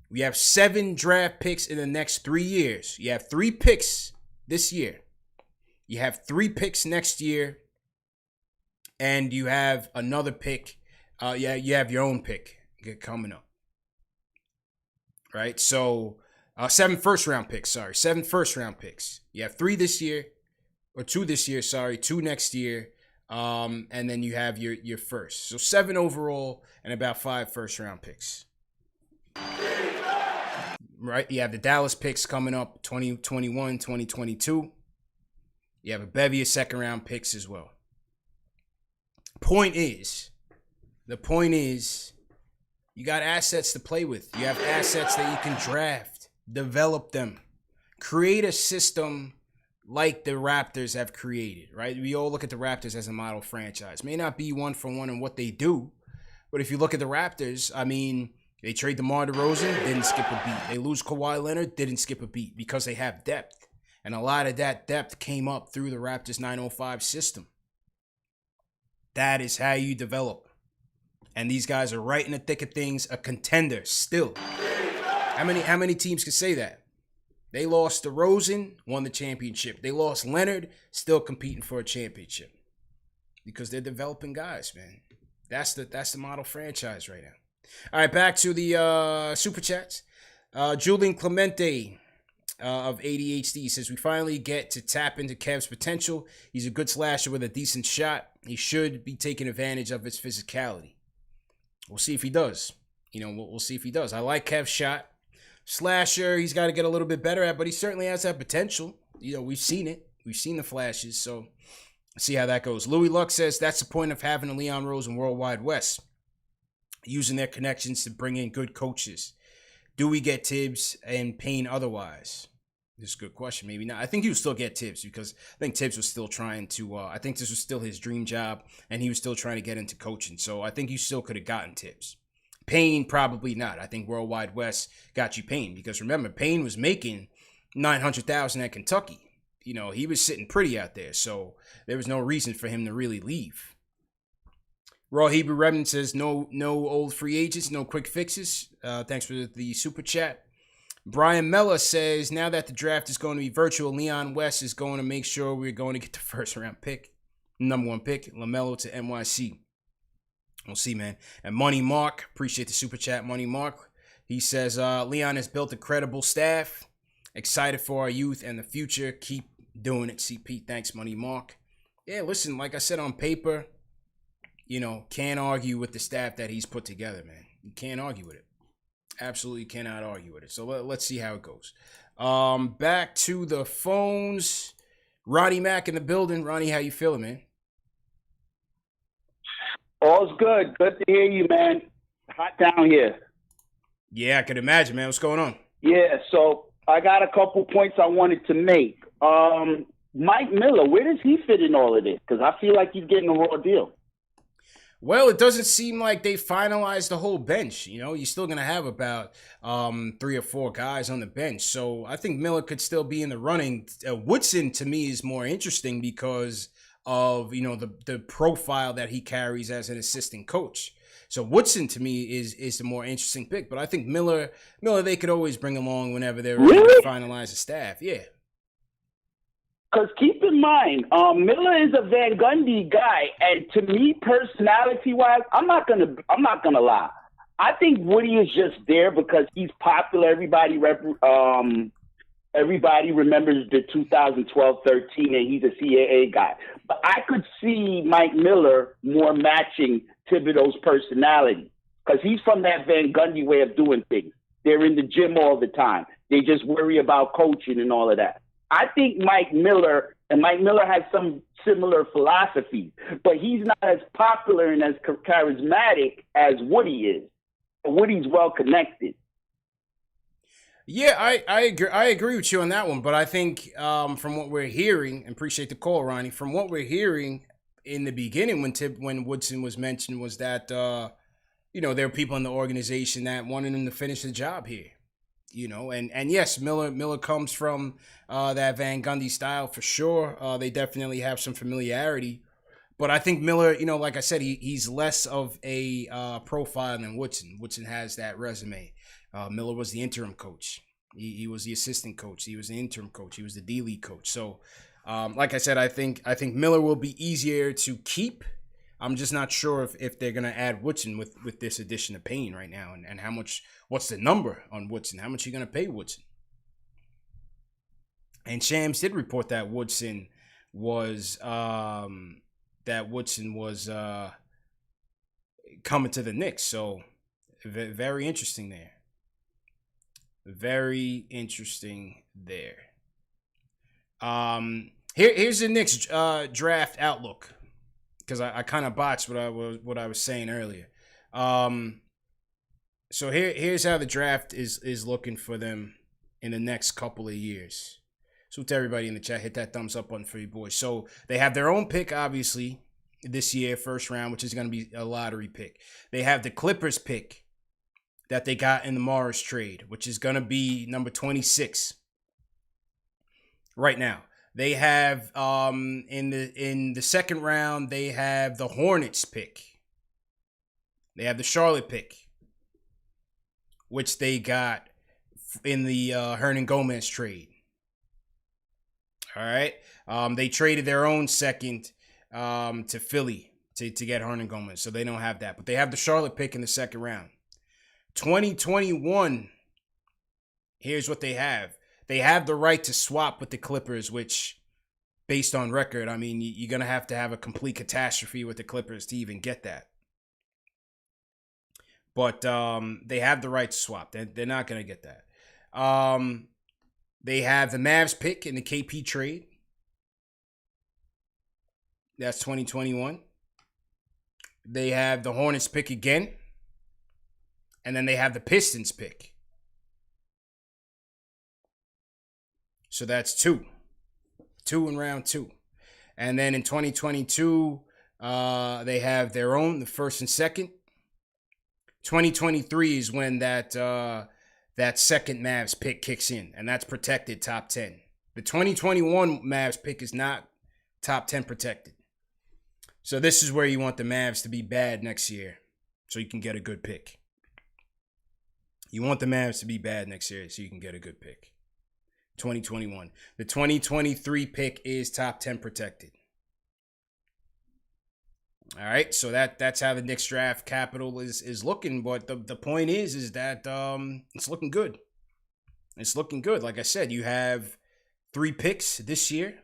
We have 7 draft picks in the next 3 years. You have 3 picks this year. You have 3 picks next year. And you have another pick. You have your own pick coming up. Right? So, 7 first-round picks, 7 first-round picks. You have 3 this year. Or 2 this year, 2 next year. And then you have your first. So 7 overall and about 5 first-round picks. Right? You have the Dallas picks coming up 2021, 2022. You have a bevy of second-round picks as well. The point is, you got assets to play with. You have assets that you can draft, develop them, create a system like the Raptors have created, right? We all look at the Raptors as a model franchise. May not be one for one in what they do, but if you look at the Raptors, I mean, they trade DeMar DeRozan, didn't skip a beat. They lose Kawhi Leonard, didn't skip a beat because they have depth. And a lot of that depth came up through the Raptors 905 system. That is how you develop. And these guys are right in the thick of things, a contender still. How many teams can say that? They lost DeRozan, won the championship. They lost Leonard, still competing for a championship. Because they're developing guys, man. That's the model franchise right now. All right, back to the Super Chats. Julian Clemente of ADHD says, we finally get to tap into Kev's potential. He's a good slasher with a decent shot. He should be taking advantage of his physicality. We'll see if he does. We'll see if he does. I like Kev's shot. Slasher, he's got to get a little bit better at, but he certainly has that potential. We've seen it. We've seen the flashes, so see how that goes. Louis Luck says that's the point of having a Leon Rose and Worldwide West, using their connections to bring in good coaches. Do we get Tibbs and Payne otherwise? This is a good question. Maybe not. I think he would still get Tibbs because I think Tibbs was still trying to, I think this was still his dream job and he was still trying to get into coaching. So I think you still could have gotten Tibbs. Payne, probably not. I think Worldwide West got you Payne because remember, Payne was making $900,000 at Kentucky. You know, he was sitting pretty out there. So there was no reason for him to really leave. Raw Hebrew Remnant says no old free agents, no quick fixes. Thanks for the super chat. Brian Mella says, now that the draft is going to be virtual, Leon West is going to make sure we're going to get the first round pick, number 1 pick, LaMelo to NYC. We'll see, man. And Money Mark, appreciate the super chat, Money Mark. He says, Leon has built a credible staff. Excited for our youth and the future. Keep doing it, CP. Thanks, Money Mark. Yeah, listen, like I said, on paper, you know, can't argue with the staff that he's put together, man. You can't argue with it. Absolutely cannot argue with it. So let's see how it goes. Back to the phones. Ronnie Mack in the building. Ronnie, how you feeling, man? All's good. Good to hear you, man. Hot down here. Yeah, I could imagine, man. What's going on? Yeah, so I got a couple points I wanted to make. Mike Miller, where does he fit in all of this? Because I feel like he's getting a raw deal. Well, it doesn't seem like they finalized the whole bench. You know, you're still going to have about 3 or 4 guys on the bench. So I think Miller could still be in the running. Woodson, to me, is more interesting because of, you know, the profile that he carries as an assistant coach. So Woodson, to me, is the more interesting pick. But I think Miller, they could always bring along whenever they're ready to finalize the staff. Yeah. Because keep in mind, Miller is a Van Gundy guy, and to me, personality-wise, I'm not gonna lie. I think Woody is just there because he's popular. Everybody remembers the 2012-13, and he's a CAA guy. But I could see Mike Miller more matching Thibodeau's personality because he's from that Van Gundy way of doing things. They're in the gym all the time. They just worry about coaching and all of that. I think Mike Miller has some similar philosophy, but he's not as popular and as charismatic as Woody is. Woody's well connected. Yeah, I agree with you on that one, but I think from what we're hearing, and appreciate the call, Ronnie, from what we're hearing in the beginning when Woodson was mentioned was that, you know, there were people in the organization that wanted him to finish the job here. You know, and yes, Miller comes from that Van Gundy style for sure. They definitely have some familiarity, but I think Miller, you know, like I said, he's less of a profile than Woodson. Woodson has that resume. Miller was the interim coach. He was the assistant coach. He was the interim coach. He was the D-League coach. So, like I said, I think Miller will be easier to keep. I'm just not sure if they're going to add Woodson with this addition of Payne right now and how much, what's the number on Woodson? How much are you going to pay Woodson? And Shams did report that Woodson was coming to the Knicks. So very interesting there. Very interesting there. Here's the Knicks draft outlook. Because I kind of botched what I was saying earlier. So here's how the draft is looking for them in the next couple of years. So to everybody in the chat, hit that thumbs up button for you boys. So they have their own pick, obviously, this year, first round, which is going to be a lottery pick. They have the Clippers pick that they got in the Morris trade, which is going to be number 26 right now. They have in the second round, they have the Hornets pick. They have the Charlotte pick, which they got in the Hernan Gomez trade. All right. They traded their own second to Philly to get Hernan Gomez, so they don't have that. But they have the Charlotte pick in the second round. 2021, here's what they have. They have the right to swap with the Clippers, which, based on record, I mean, you're going to have a complete catastrophe with the Clippers to even get that. But they have the right to swap. They're not going to get that. They have the Mavs pick in the KP trade. That's 2021. They have the Hornets pick again. And then they have the Pistons pick. So that's 2. 2 in round 2. And then in 2022, they have their own, the first and second. 2023 is when that second Mavs pick kicks in, and that's protected top 10. The 2021 Mavs pick is not top 10 protected. So this is where you want the Mavs to be bad next year so you can get a good pick. You want the Mavs to be bad next year so you can get a good pick. 2021. The 2023 pick is top 10 protected. All right, so that's how the Knicks draft capital is looking. But the point is that it's looking good. It's looking good. Like I said, you have 3 picks this year.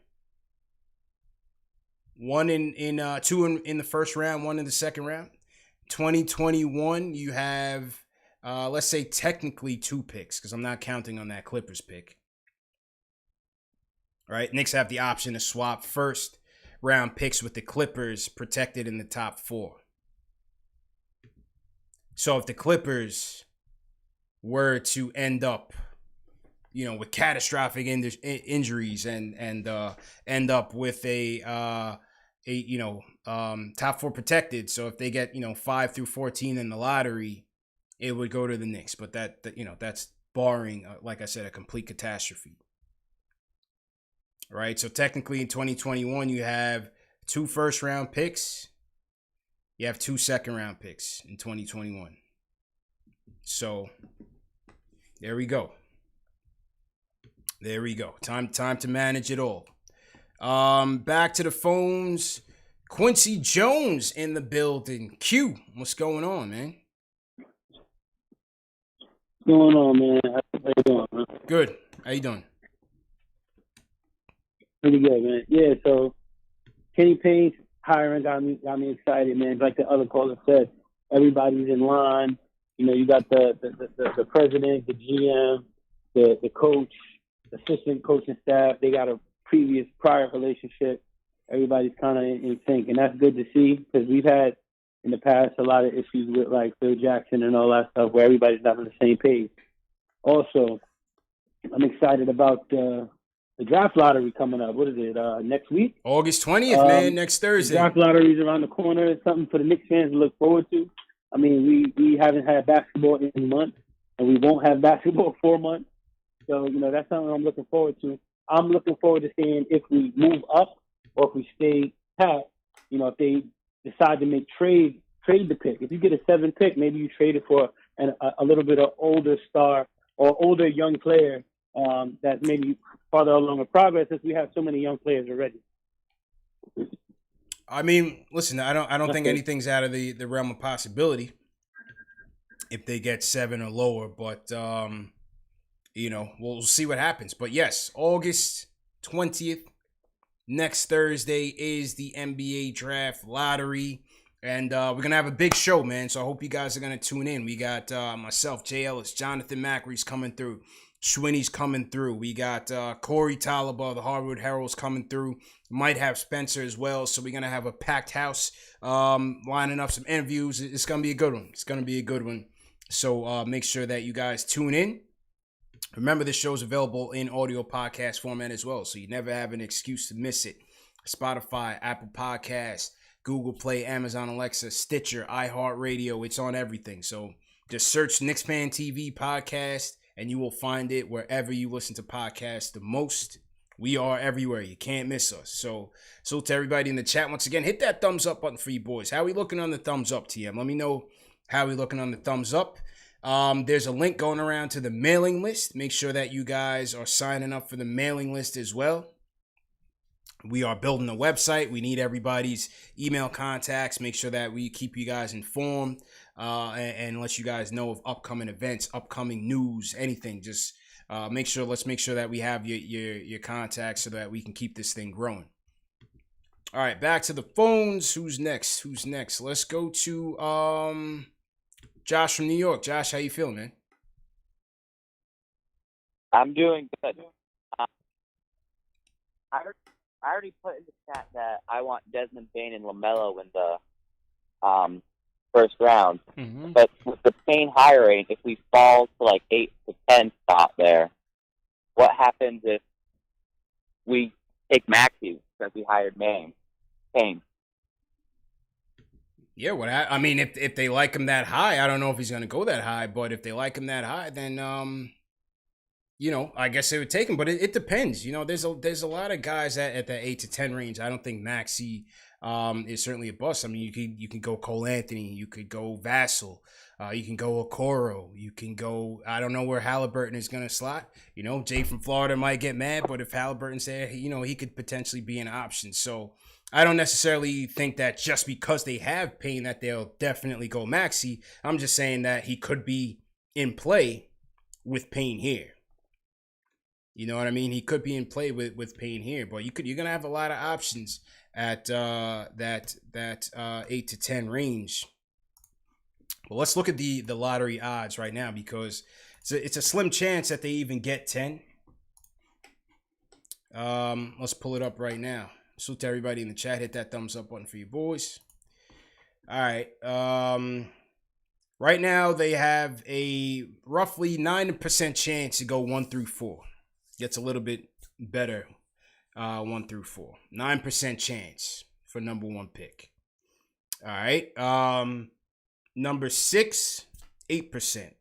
2 in the first round, 1 in the second round. 2021, you have let's say technically 2 picks because I'm not counting on that Clippers pick. All right, Knicks have the option to swap first round picks with the Clippers protected in the top 4. So if the Clippers were to end up, with catastrophic injuries and end up with a top 4 protected. So if they get 5 through 14 in the lottery, it would go to the Knicks. But that's barring, like I said, a complete catastrophe. Right, so technically in 2021, you have 2 first-round picks. You have 2 second-round picks in 2021. So there we go. There we go. Time to manage it all. Back to the phones. Quincy Jones in the building. Q, what's going on, man? What's going on, man? How you doing, man? Good. How you doing? Pretty good, man. Yeah, so Kenny Payne's hiring got me excited, man. Like the other caller said, everybody's in line. You got the president, the GM, the coach, the assistant coaching staff. They got a prior relationship. Everybody's kind of in sync, and that's good to see because we've had in the past a lot of issues with like Phil Jackson and all that stuff where everybody's not on the same page. Also, I'm excited about the draft lottery coming up. What is it, next week? August 20th, man, next Thursday. The draft lottery is around the corner. It's something for the Knicks fans to look forward to. I mean, we haven't had basketball in months, and we won't have basketball for months. So, that's something I'm looking forward to. I'm looking forward to seeing if we move up or if we stay pat. If they decide to trade the pick. If you get a 7 pick, maybe you trade it for a little bit of older star or older young player that's maybe farther along in progress, since we have so many young players already. I mean, listen, I don't think anything's out of the realm of possibility if they get 7 or lower, but we'll see what happens. But yes, August 20th, next Thursday is the NBA draft lottery. And we're going to have a big show, man. So I hope you guys are going to tune in. We got myself, Jay Ellis, Jonathan Macri's coming through. Schwinny's coming through. We got Corey Taliba, the Harvard Herald's coming through. Might have Spencer as well. So we're going to have a packed house lining up some interviews. It's going to be a good one. It's going to be a good one. So make sure that you guys tune in. Remember, this show is available in audio podcast format as well. So you never have an excuse to miss it. Spotify, Apple Podcasts, Google Play, Amazon Alexa, Stitcher, iHeartRadio. It's on everything. So just search KnicksFanTV podcast and you will find it wherever you listen to podcasts the most. We are everywhere. You can't miss us. So to everybody in the chat, once again, hit that thumbs up button for you boys. How we looking on the thumbs up, TM? Let me know how we looking on the thumbs up. There's a link going around to the mailing list. Make sure that you guys are signing up for the mailing list as well. We are building a website. We need everybody's email contacts. Make sure that we keep you guys informed and let you guys know of upcoming events, upcoming news, anything. Just let's make sure that we have your contacts so that we can keep this thing growing. All right, back to the phones. Who's next? Let's go to Josh from New York. Josh, how you feeling, man? I'm doing good. I heard I already put in the chat that I want Desmond Payne and LaMelo in the first round. Mm-hmm. But with the Payne hiring, if we fall to like 8 to 10 spot there, what happens if we take Maxey because we hired Payne? Yeah, I mean, if they like him that high, I don't know if he's going to go that high, but if they like him that high, then I guess they would take him. But it depends. There's a lot of guys at the 8 to 10 range. I don't think Maxey is certainly a bust. I mean, you can go Cole Anthony, you could go Vassell, you can go Okoro, you can go. I don't know where Halliburton is going to slot. Jay from Florida might get mad, but if Halliburton's there, he could potentially be an option. So I don't necessarily think that just because they have Payne that they'll definitely go Maxey. I'm just saying that he could be in play with Payne here. You know what I mean? He could be in play with Payne here, but you're gonna have a lot of options at that 8 to 10 range. Well, let's look at the lottery odds right now because it's a slim chance that they even get 10. Let's pull it up right now. Salute to everybody in the chat. Hit that thumbs up button for you boys. All right. Right now they have a roughly 9% chance to go 1 through 4. Gets a little bit better 1 through 4. 9% chance for number 1 pick. All right. Number 6, 8%.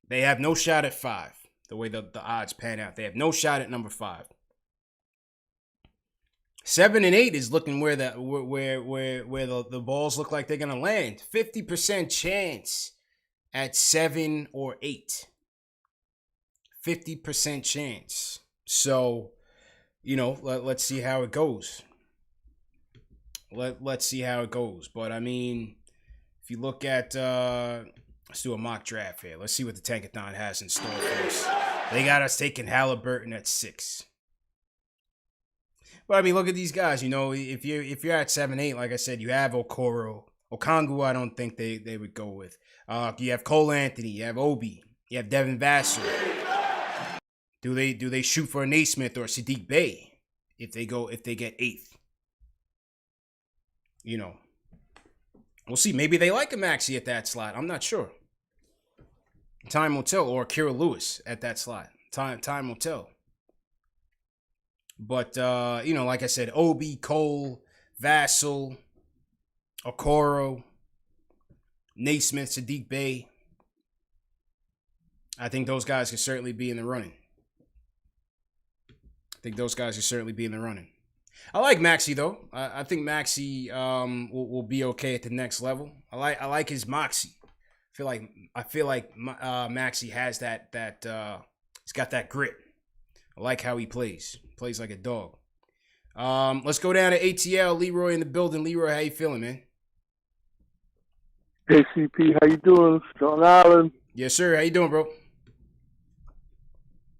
They have no shot at 5. The way the odds pan out, they have no shot at number 5. 7 and 8 is looking where the balls look like they're gonna land. 50% chance at 7 or 8. 50% chance. So, let's see how it goes. Let's see how it goes. But I mean, if you look at let's do a mock draft here. Let's see what the Tankathon has in store for us. They got us taking Halliburton at 6. But I mean, look at these guys. If you're at 7-8, like I said, you have Okoro. Okongwu, I don't think they would go with. You have Cole Anthony, you have Obi, you have Devin Vassell. Do they shoot for a Naismith or a Sadiq Bey if they get 8th? We'll see. Maybe they like a Maxey at that slot. I'm not sure. Time will tell. Or Kira Lewis at that slot. Time will tell. But, like I said, Obi, Cole, Vassell, Okoro, Naismith, Sadiq Bey. I think those guys could certainly be in the running. I like Maxey, though. I think Maxey will be okay at the next level. I like his moxie. I feel like Maxey has that he's got that grit. I like how he plays. Plays like a dog. Let's go down to ATL. Leroy in the building. Leroy, how you feeling, man? Hey, CP, how you doing? Strong Island. Yes, sir. How you doing, bro?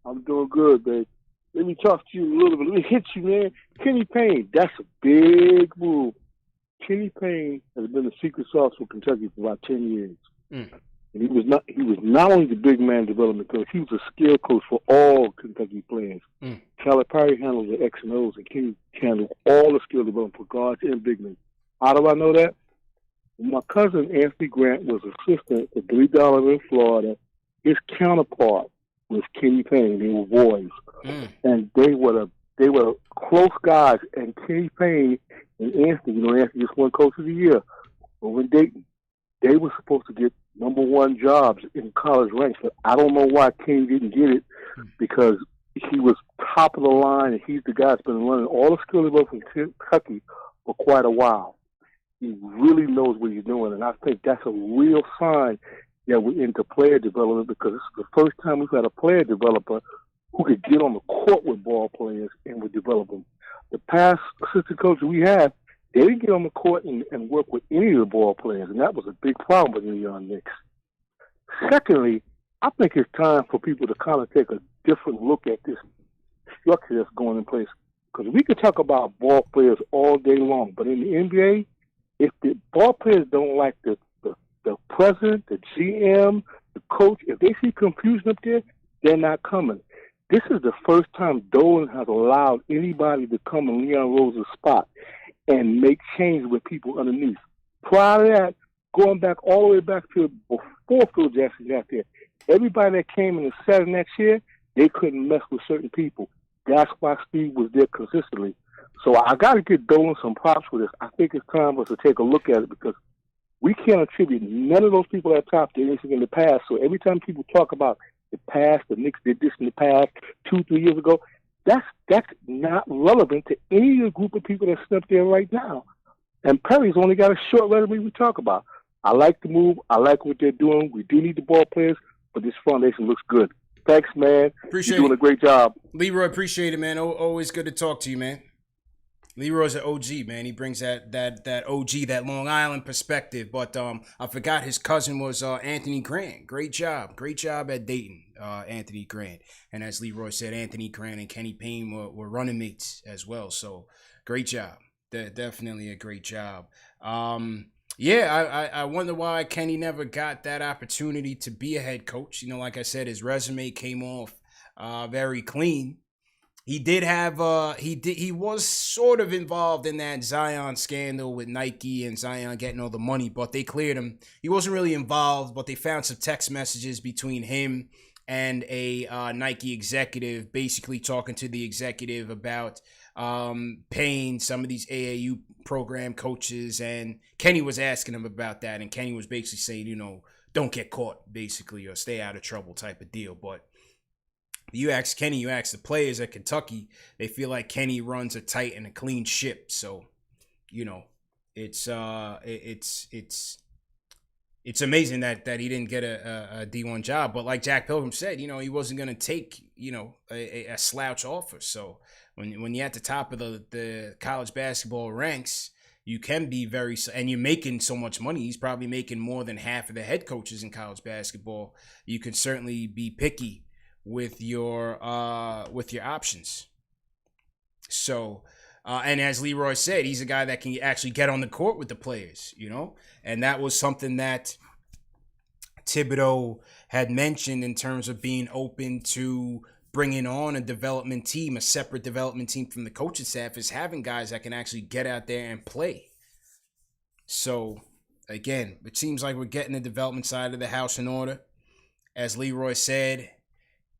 I'm doing good, babe. Let me talk to you a little bit. Let me hit you, man. Kenny Payne, that's a big move. Kenny Payne has been the secret sauce for Kentucky for about 10 years. And he was not only the big man development coach, he was a skill coach for all Kentucky players. Calipari handled the X and O's, and Kenny handled all the skill development for guards and big men. How do I know that? My cousin Anthony Grant was assistant at Lee Donovan in Florida. His counterpart was Kenny Payne. They were boys, and they were close guys. And Kenny Payne and Anthony, Anthony just won Coach of the Year over in Dayton. They were supposed to get number 1 jobs in college ranks, but I don't know why Kenny didn't get it, because he was top of the line, and he's the guy that's been running all the skill development from Kentucky for quite a while. He really knows what he's doing, and I think that's a real sign that we're into player development, because it's the first time we've had a player developer who could get on the court with ball players and would develop them. The past assistant coaches we had, they didn't get on the court and work with any of the ball players, and that was a big problem with the young Knicks. Secondly, I think it's time for people to kind of take a different look at this structure that's going in place, because we could talk about ball players all day long, but in the NBA, if the ball players don't like the president, the GM, the coach, if they see confusion up there, they're not coming. This is the first time Dolan has allowed anybody to come in Leon Rose's spot and make change with people underneath. Prior to that, going back all the way back to before Phil Jackson got there, everybody that came in and sat in that chair, they couldn't mess with certain people. That's why Steve was there consistently. So I got to give Dolan some props for this. I think it's time for us to take a look at it because we can't attribute none of those people at top to anything in the past. So every time people talk about the past, the Knicks did this in the past, 2-3 years ago, that's not relevant to any of the group of people that's up there right now. And Perry's only got a short resume we talk about. I like the move. I like what they're doing. We do need the ball players, but this foundation looks good. Thanks, man. Appreciate You're doing a great job. Leroy, appreciate it, man. Always good to talk to you, man. Leroy's an OG, man. He brings that OG, that Long Island perspective. But I forgot his cousin was Anthony Grant. Great job at Dayton, Anthony Grant. And as Leroy said, Anthony Grant and Kenny Payne were running mates as well. So great job. Definitely a great job. I wonder why Kenny never got that opportunity to be a head coach. You know, like I said, his resume came off very clean. He did have he was sort of involved in that Zion scandal with Nike and Zion getting all the money, but they cleared him. He wasn't really involved, but they found some text messages between him and a Nike executive, basically talking to the executive about paying some of these AAU program coaches, and Kenny was asking him about that, and Kenny was basically saying, you know, don't get caught, basically, or stay out of trouble type of deal. But you ask Kenny, you ask the players at Kentucky, they feel like Kenny runs a tight and a clean ship. So, you know, it's amazing that he didn't get a D1 job. But like Jack Pilgrim said, you know, he wasn't going to take, you know, a slouch offer. So when you're at the top of the college basketball ranks, you can be and you're making so much money. He's probably making more than half of the head coaches in college basketball. You can certainly be picky with your options. So, and as Leroy said, he's a guy that can actually get on the court with the players, you know, and that was something that Thibodeau had mentioned in terms of being open to bringing on a development team, a separate development team from the coaching staff, is having guys that can actually get out there and play. So, again, it seems like we're getting the development side of the house in order. As Leroy said,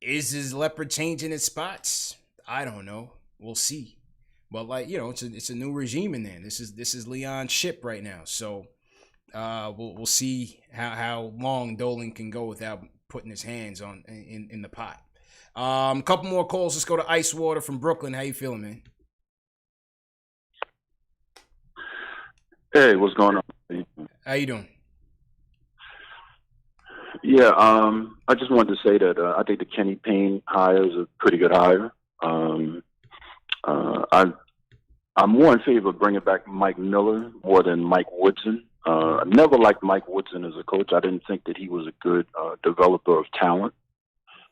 is his leopard changing its spots? I don't know. We'll see. But like, you know, it's a new regime in there. This is Leon's ship right now. So we'll see how long Dolan can go without putting his hands on in the pot. A couple more calls. Let's go to Ice Water from Brooklyn. How you feeling, man? Hey, what's going on? How you doing? Yeah, I just wanted to say that I think the Kenny Payne hire is a pretty good hire. I'm more in favor of bringing back Mike Miller more than Mike Woodson. I never liked Mike Woodson as a coach. I didn't think that he was a good developer of talent.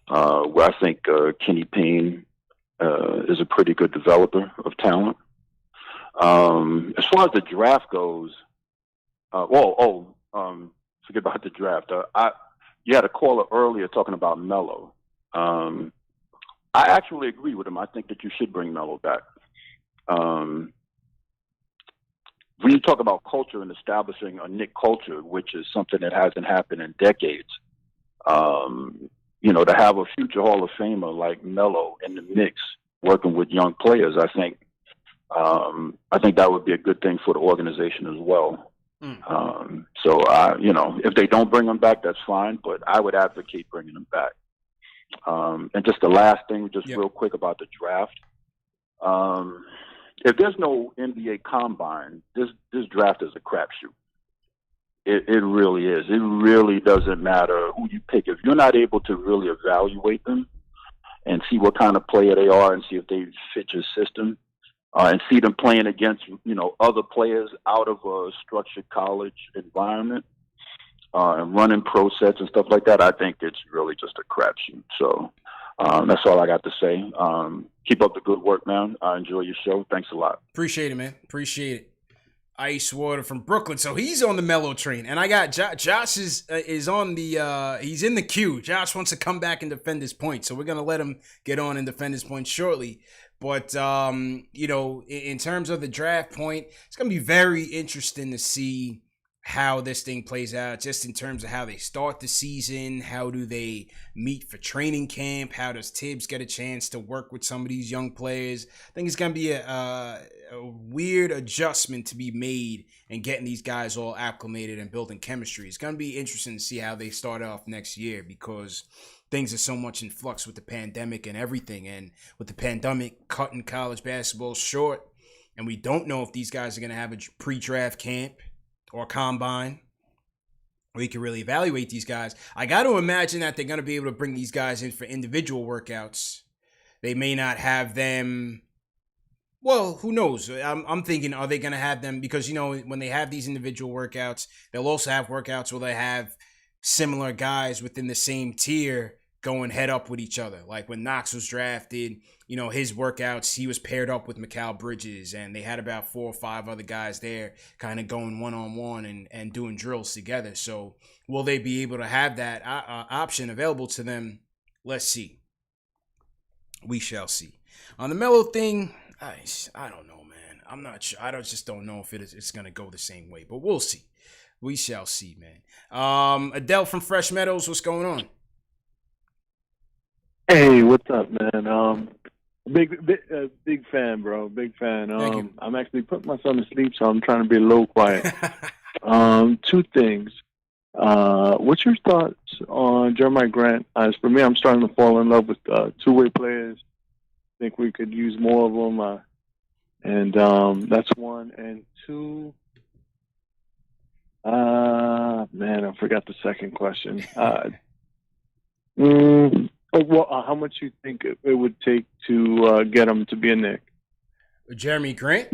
Where I think Kenny Payne is a pretty good developer of talent. As far as the draft goes, forget about the draft. You had a caller earlier talking about Melo. I actually agree with him. I think that you should bring Melo back. When you talk about culture and establishing a Knick culture, which is something that hasn't happened in decades, you know, to have a future Hall of Famer like Melo in the Knicks working with young players, I think that would be a good thing for the organization as well. You know, if they don't bring him back, that's fine, but I would advocate bringing him back. And just the last thing, real quick about the draft. If there's no NBA combine, this draft is a crapshoot. It really is. It really doesn't matter who you pick. If you're not able to really evaluate them and see what kind of player they are and see if they fit your system, and see them playing against, you know, other players out of a structured college environment, and running pro sets and stuff like that, I think it's really just a crapshoot. So that's all I got to say. Keep up the good work, man. I enjoy your show. Thanks a lot. Appreciate it, man. Appreciate it. Ice Water from Brooklyn. So he's on the Mellow train. And I got Josh is on the he's in the queue. Josh wants to come back and defend his point. So we're gonna let him get on and defend his point shortly. But you know, in terms of the draft point, it's gonna be very interesting to see how this thing plays out, just in terms of how they start the season. How do they meet for training camp? How does Tibbs get a chance to work with some of these young players? I think it's going to be a weird adjustment to be made and getting these guys all acclimated and building chemistry. It's going to be interesting to see how they start off next year, because things are so much in flux with the pandemic and everything. And with the pandemic cutting college basketball short, and we don't know if these guys are going to have a pre-draft camp or combine, we can really evaluate these guys. I got to imagine that they're going to be able to bring these guys in for individual workouts. They may not have them. Well, who knows? I'm thinking, are they going to have them? Because, you know, when they have these individual workouts, they'll also have workouts where they have similar guys within the same tier going head up with each other. Like when Knox was drafted, you know, his workouts, he was paired up with Mikal Bridges, and they had about 4 or 5 other guys there kind of going one-on-one and doing drills together. So will they be able to have that option available to them? Let's see. We shall see. On the Melo thing, I don't know, man. I'm not sure. Just don't know if it's going to go the same way, but we'll see. We shall see, man. Adele from Fresh Meadows, what's going on? Hey, what's up, man? Big fan, bro. Big fan. Thank you. I'm actually putting my son to sleep, so I'm trying to be a little quiet. 2 things. What's your thoughts on Jeremiah Grant? As for me, I'm starting to fall in love with two-way players. I think we could use more of them. And that's 1. And 2, man, I forgot the second question. How much you think it would take to get him to be a Knick? Jeremy Grant?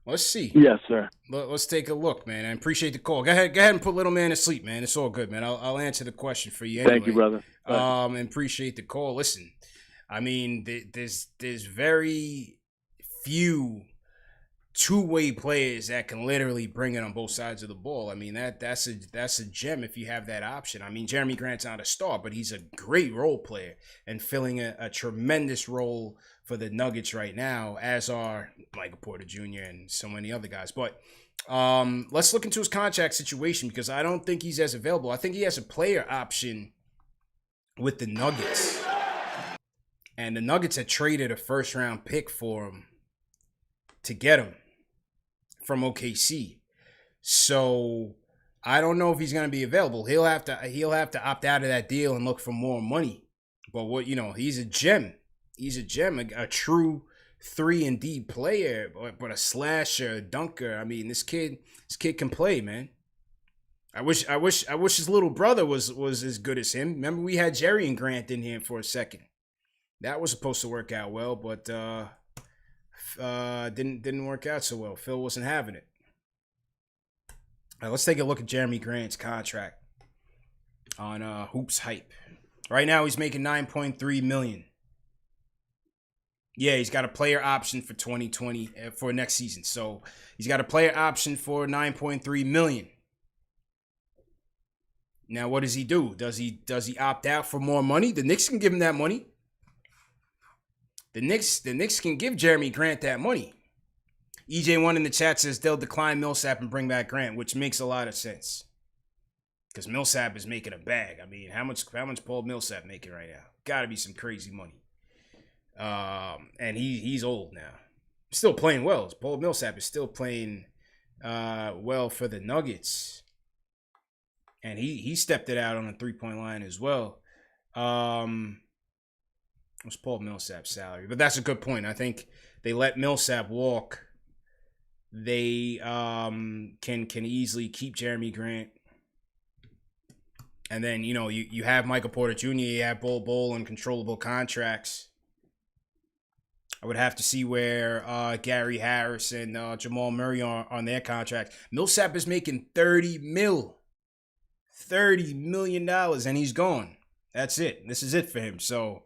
Let's see. Yes, sir. Let's take a look, man. I appreciate the call. Go ahead and put little man to sleep, man. It's all good, man. I'll answer the question for you anyway. Thank you, brother. And appreciate the call. Listen, I mean, there's very few two-way players that can literally bring it on both sides of the ball. I mean, that's a gem if you have that option. I mean, Jeremy Grant's not a star, but he's a great role player and filling a tremendous role for the Nuggets right now, as are Michael Porter Jr. and so many other guys. But let's look into his contract situation, because I don't think he's as available. I think he has a player option with the Nuggets. And the Nuggets had traded a first-round pick for him to get him from OKC. So I don't know if he's going to be available. He'll have to opt out of that deal and look for more money. But he's a gem. He's a gem, a true 3-and-D player, but a slasher, a dunker. I mean, this kid can play, man. I wish his little brother was as good as him. Remember, we had Jerry and Grant in here for a second. That was supposed to work out well, but didn't work out so well. Phil wasn't having it. All right, let's take a look at Jeremy Grant's contract on Hoops Hype. Right now, he's making $9.3 million. Yeah, he's got a player option for 2020 for next season. So he's got a player option for $9.3 million. Now, what does he do? Does he opt out for more money? The Knicks can give him that money. The Knicks can give Jeremy Grant that money. EJ1 in the chat says they'll decline Millsap and bring back Grant, which makes a lot of sense. Because Millsap is making a bag. I mean, how much Paul Millsap making right now? Got to be some crazy money. And he's old now. Still playing well. Paul Millsap is still playing well for the Nuggets. And he stepped it out on the 3-point line as well. What's Paul Millsap's salary? But that's a good point. I think they let Millsap walk. They can easily keep Jeremy Grant. And then, you have Michael Porter Jr., you have Bol and controllable contracts. I would have to see where Gary Harris and Jamal Murray are on their contracts. Millsap is making $30 million, and he's gone. That's it. This is it for him. So,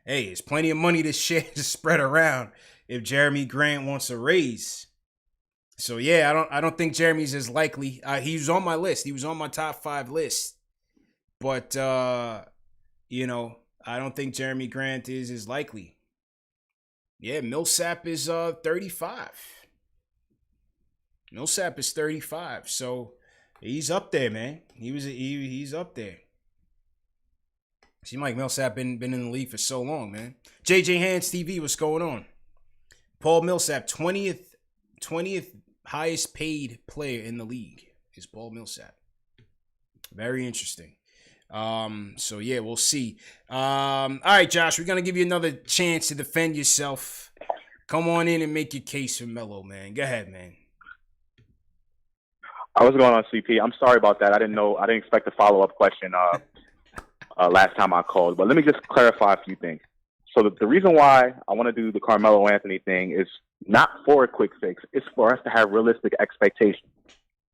hey, there's plenty of money to share to spread around if Jeremy Grant wants a raise. So yeah, I don't think Jeremy's as likely. He was on my list. He was on my top 5 list. But you know, I don't think Jeremy Grant is as likely. Yeah, Millsap is 35. Millsap is 35. So he's up there, man. He's up there. Seems like Millsap been in the league for so long, man. JJ Hands TV, what's going on? Paul Millsap, 20th highest paid player in the league is Paul Millsap. Very interesting. So yeah, we'll see. All right, Josh, we're gonna give you another chance to defend yourself. Come on in and make your case for Melo, man. Go ahead, man. I was going on CP. I'm sorry about that. I didn't expect a follow-up question last time I called. But let me just clarify a few things. So the reason why I want to do the Carmelo Anthony thing is not for a quick fix. It's for us to have realistic expectations.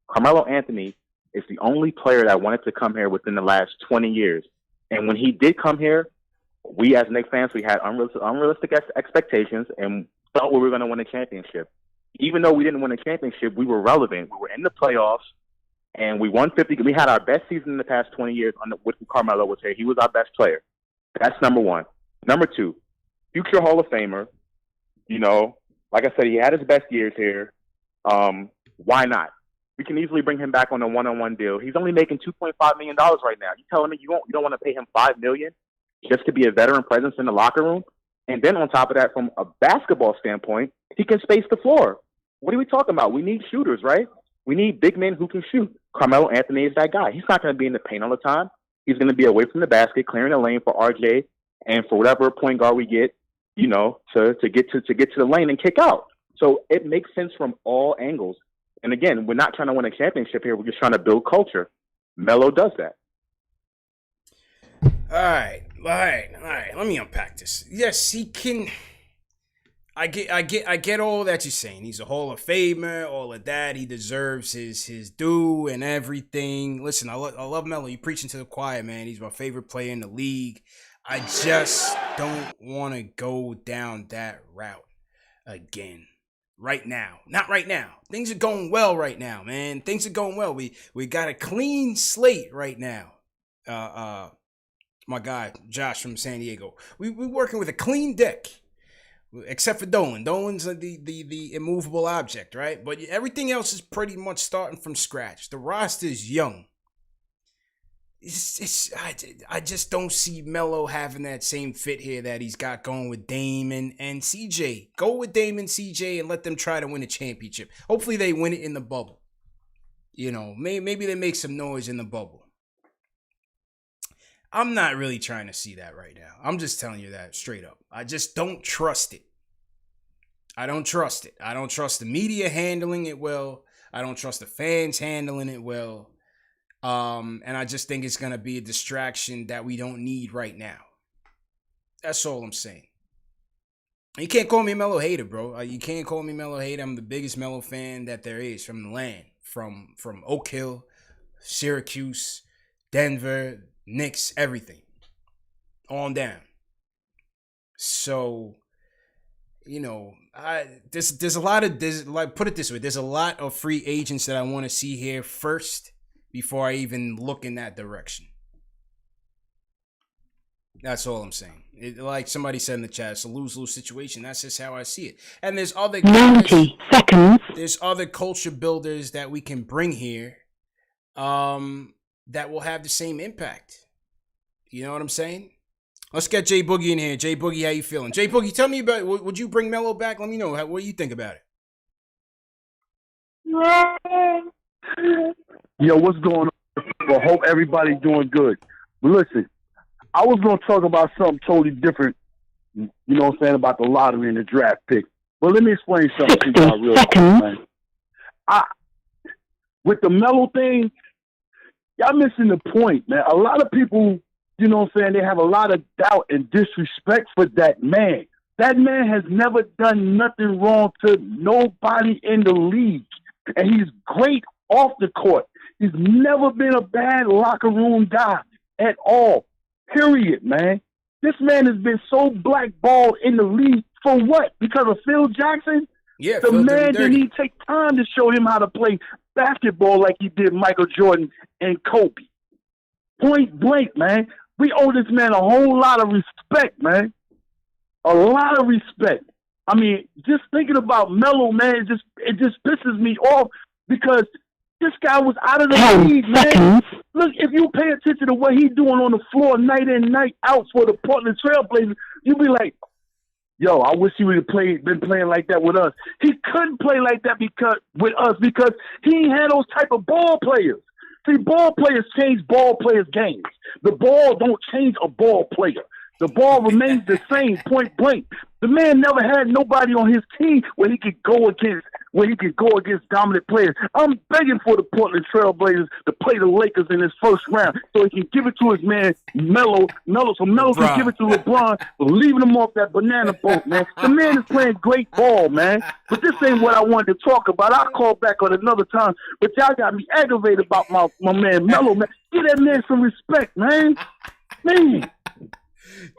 Carmelo Anthony is the only player that wanted to come here within the last 20 years. And when he did come here, we as Knicks fans, we had unrealistic expectations and thought we were going to win a championship. Even though we didn't win a championship, we were relevant. We were in the playoffs, and we won 50. We had our best season in the past 20 years with Carmelo was here. He was our best player. That's number one. Number two, future Hall of Famer. You know, like I said, he had his best years here. Why not? We can easily bring him back on a one-on-one deal. He's only making $2.5 million right now. You telling me you don't want to pay him $5 million just to be a veteran presence in the locker room? And then on top of that, from a basketball standpoint, he can space the floor. What are we talking about? We need shooters, right? We need big men who can shoot. Carmelo Anthony is that guy. He's not going to be in the paint all the time. He's going to be away from the basket, clearing the lane for RJ and for whatever point guard we get, you know, to get to the lane and kick out. So it makes sense from all angles. And again, we're not trying to win a championship here. We're just trying to build culture. Melo does that. All right. Let me unpack this. Yes, he can. I get all that you're saying. He's a Hall of Famer, all of that. He deserves his due and everything. Listen, I love Melo. You preaching to the choir, man. He's my favorite player in the league. I just don't want to go down that route again. Right now. Not right now. Things are going well right now, man. Things are going well. We got a clean slate right now. My guy, Josh from San Diego. We're working with a clean deck. Except for Dolan. Dolan's the immovable object, right? But everything else is pretty much starting from scratch. The roster is young. I just don't see Melo having that same fit here that he's got going with Dame and CJ. Go with Dame and CJ and let them try to win a championship. Hopefully they win it in the bubble. You know, maybe they make some noise in the bubble. I'm not really trying to see that right now. I'm just telling you that straight up. I just don't trust it. I don't trust it. I don't trust the media handling it well. I don't trust the fans handling it well. And I just think it's going to be a distraction that we don't need right now. That's all I'm saying. You can't call me a Melo hater, bro. You can't call me Melo hater. I'm the biggest Melo fan that there is from the land. From Oak Hill, Syracuse, Denver, Knicks, everything. On down. So, you know, there's a lot of, put it this way, there's a lot of free agents that I want to see here first before I even look in that direction. That's all I'm saying. Like somebody said in the chat, it's a lose-lose situation. That's just how I see it. And there's other 90 seconds. There's other culture builders that we can bring here that will have the same impact. You know what I'm saying? Let's get Jay Boogie in here. Jay Boogie, how you feeling? Jay Boogie, tell me about, would you bring Melo back? Let me know. What do you think about it? Yo, what's going on? Well, hope everybody's doing good. But listen, I was going to talk about something totally different, you know what I'm saying, about the lottery and the draft pick. But let me explain something to y'all real quick, man. With the Melo thing, y'all missing the point, man. A lot of people, you know what I'm saying, they have a lot of doubt and disrespect for that man. That man has never done nothing wrong to nobody in the league. And he's great off the court. He's never been a bad locker room guy at all. Period, man. This man has been so blackballed in the league for what? Because of Phil Jackson? Yeah, The Phil did him man didn't dirty. even take time to show him how to play basketball like he did Michael Jordan and Kobe. Point blank, man. We owe this man a whole lot of respect, man. A lot of respect. I mean, just thinking about Melo, man, it just pisses me off because this guy was out of the league, man. Look, if you pay attention to what he's doing on the floor night in, night out for the Portland Trailblazers, you'll be like, yo, I wish he would have been playing like that with us. He couldn't play like that because he ain't had those type of ball players. See, ball players change ball players' games. The ball don't change a ball player. The ball remains the same, point blank. The man never had nobody on his team where he could go against dominant players. I'm begging for the Portland Trailblazers to play the Lakers in this first round so he can give it to his man Melo so Melo can give it to LeBron, leaving him off that banana boat, man. The man is playing great ball, man. But this ain't what I wanted to talk about. I'll call back on another time. But y'all got me aggravated about my man Melo, man. Give that man some respect, man. Man.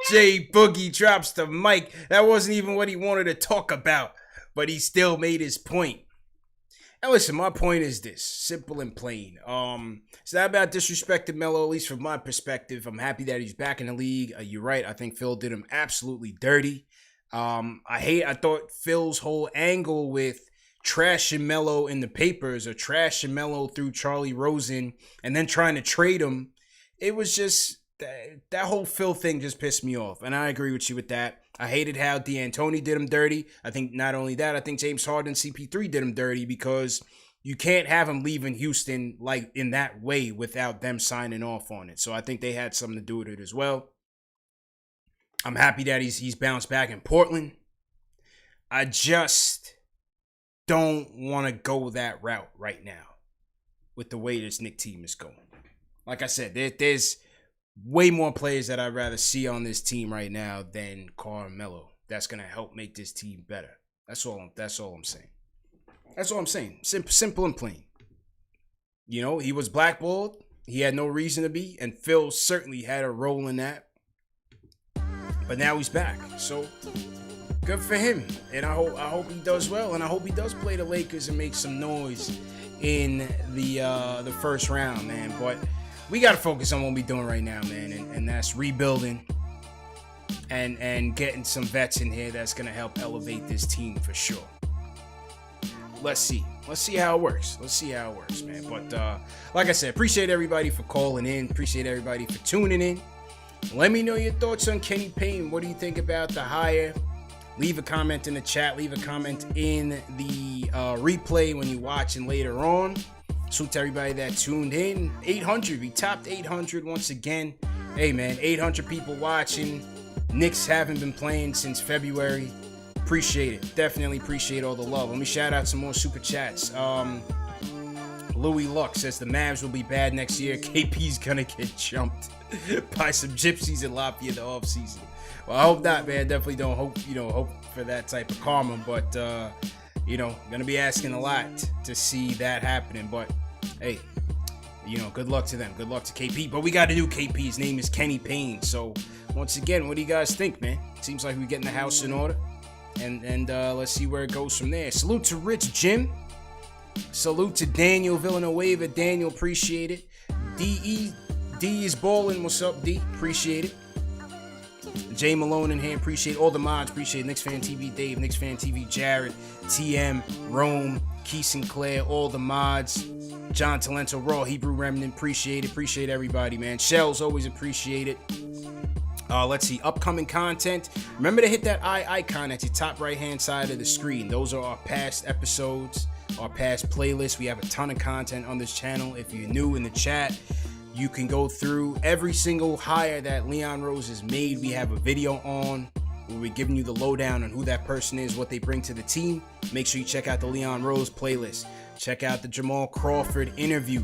Jay Boogie drops the mic. That wasn't even what he wanted to talk about, but he still made his point. And listen, my point is this, simple and plain. It's not about disrespecting Melo, at least from my perspective. I'm happy that he's back in the league. You're right. I think Phil did him absolutely dirty. I thought Phil's whole angle with trashing Melo in the papers or trashing Melo through Charlie Rosen and then trying to trade him, it was just that whole Phil thing just pissed me off. And I agree with you with that. I hated how D'Antoni did him dirty. I think not only that, I think James Harden, CP3 did him dirty because you can't have him leaving Houston like in that way without them signing off on it. So I think they had something to do with it as well. I'm happy that he's bounced back in Portland. I just don't want to go that route right now with the way this Knicks team is going. Like I said, there's way more players that I'd rather see on this team right now than Carmelo. That's gonna help make this team better. That's all I'm saying. That's all I'm saying. Simple and plain. You know, he was blackballed. He had no reason to be, and Phil certainly had a role in that. But now he's back, so good for him. And I hope he does well, and I hope he does play the Lakers and make some noise in the first round, man. But we got to focus on what we're doing right now, man, and that's rebuilding and getting some vets in here that's going to help elevate this team for sure. Let's see how it works. Man. But like I said, appreciate everybody for calling in. Appreciate everybody for tuning in. Let me know your thoughts on Kenny Payne. What do you think about the hire? Leave a comment in the chat. Leave a comment in the replay when you're watching later on. Salute to everybody that tuned in. 800. We topped 800 once again. Hey, man, 800 people watching. Knicks haven't been playing since February. Appreciate it. Definitely appreciate all the love. Let me shout out some more super chats. Louis Luck says the Mavs will be bad next year. KP's gonna get jumped by some gypsies in Lafayette the offseason. Well, I hope not, man. Definitely don't hope for that type of karma, but gonna be asking a lot to see that happening. But hey, good luck to them. Good luck to KP. But we got a new KP. His name is Kenny Payne. So once again, what do you guys think, man? Seems like we're getting the house in order. And let's see where it goes from there. Salute to Rich Jim. Salute to Daniel Villanueva. Daniel, appreciate it. D is balling. What's up, D? Appreciate it. Jay Malone in here. Appreciate all the mods. Appreciate KnicksFanTV Dave, KnicksFanTV Jared, TM, Rome, Key Sinclair, all the mods. John Talento, Raw, Hebrew Remnant. Appreciate it. Appreciate everybody, man. Shells, always appreciate it. Let's see, upcoming content. Remember to hit that eye icon at your top right-hand side of the screen. Those are our past episodes, our past playlists. We have a ton of content on this channel. If you're new in the chat, you can go through every single hire that Leon Rose has made. We have a video on where we're giving you the lowdown on who that person is, what they bring to the team. Make sure you check out the Leon Rose playlist. Check out the Jamal Crawford interview.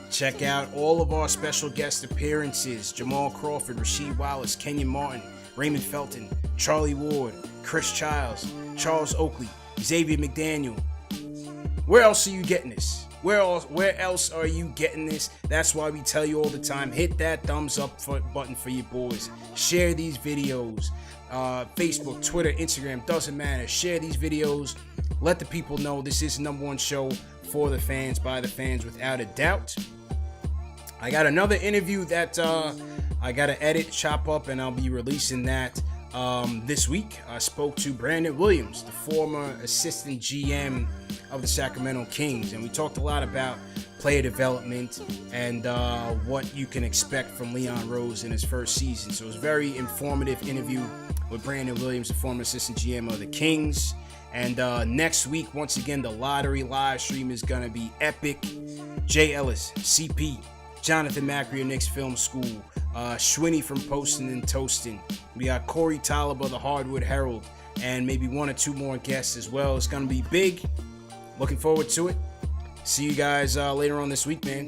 Check out all of our special guest appearances. Jamal Crawford, Rasheed Wallace, Kenyon Martin, Raymond Felton, Charlie Ward, Chris Childs, Charles Oakley, Xavier McDaniel. Where else are you getting this? Where else are you getting this? That's why we tell you all the time, hit that thumbs up button for your boys. Share these videos. Facebook, Twitter, Instagram, doesn't matter. Share these videos let the people know this is the #1 show for the fans, by the fans, without a doubt. I got another interview that I got to edit, chop up, and I'll be releasing that this week. I spoke to Brandon Williams, the former assistant GM of the Sacramento Kings, and we talked a lot about player development and what you can expect from Leon Rose in his first season. So it was a very informative interview with Brandon Williams, the former assistant GM of the Kings. And next week, once again, the lottery live stream is going to be epic. Jay Ellis, CP, Jonathan Macri of Knicks Film School, Schwinney from Postin' and Toastin'. We got Corey Taliba, the Hardwood Herald, and maybe 1 or 2 more guests as well. It's going to be big. Looking forward to it. See you guys later on this week, man.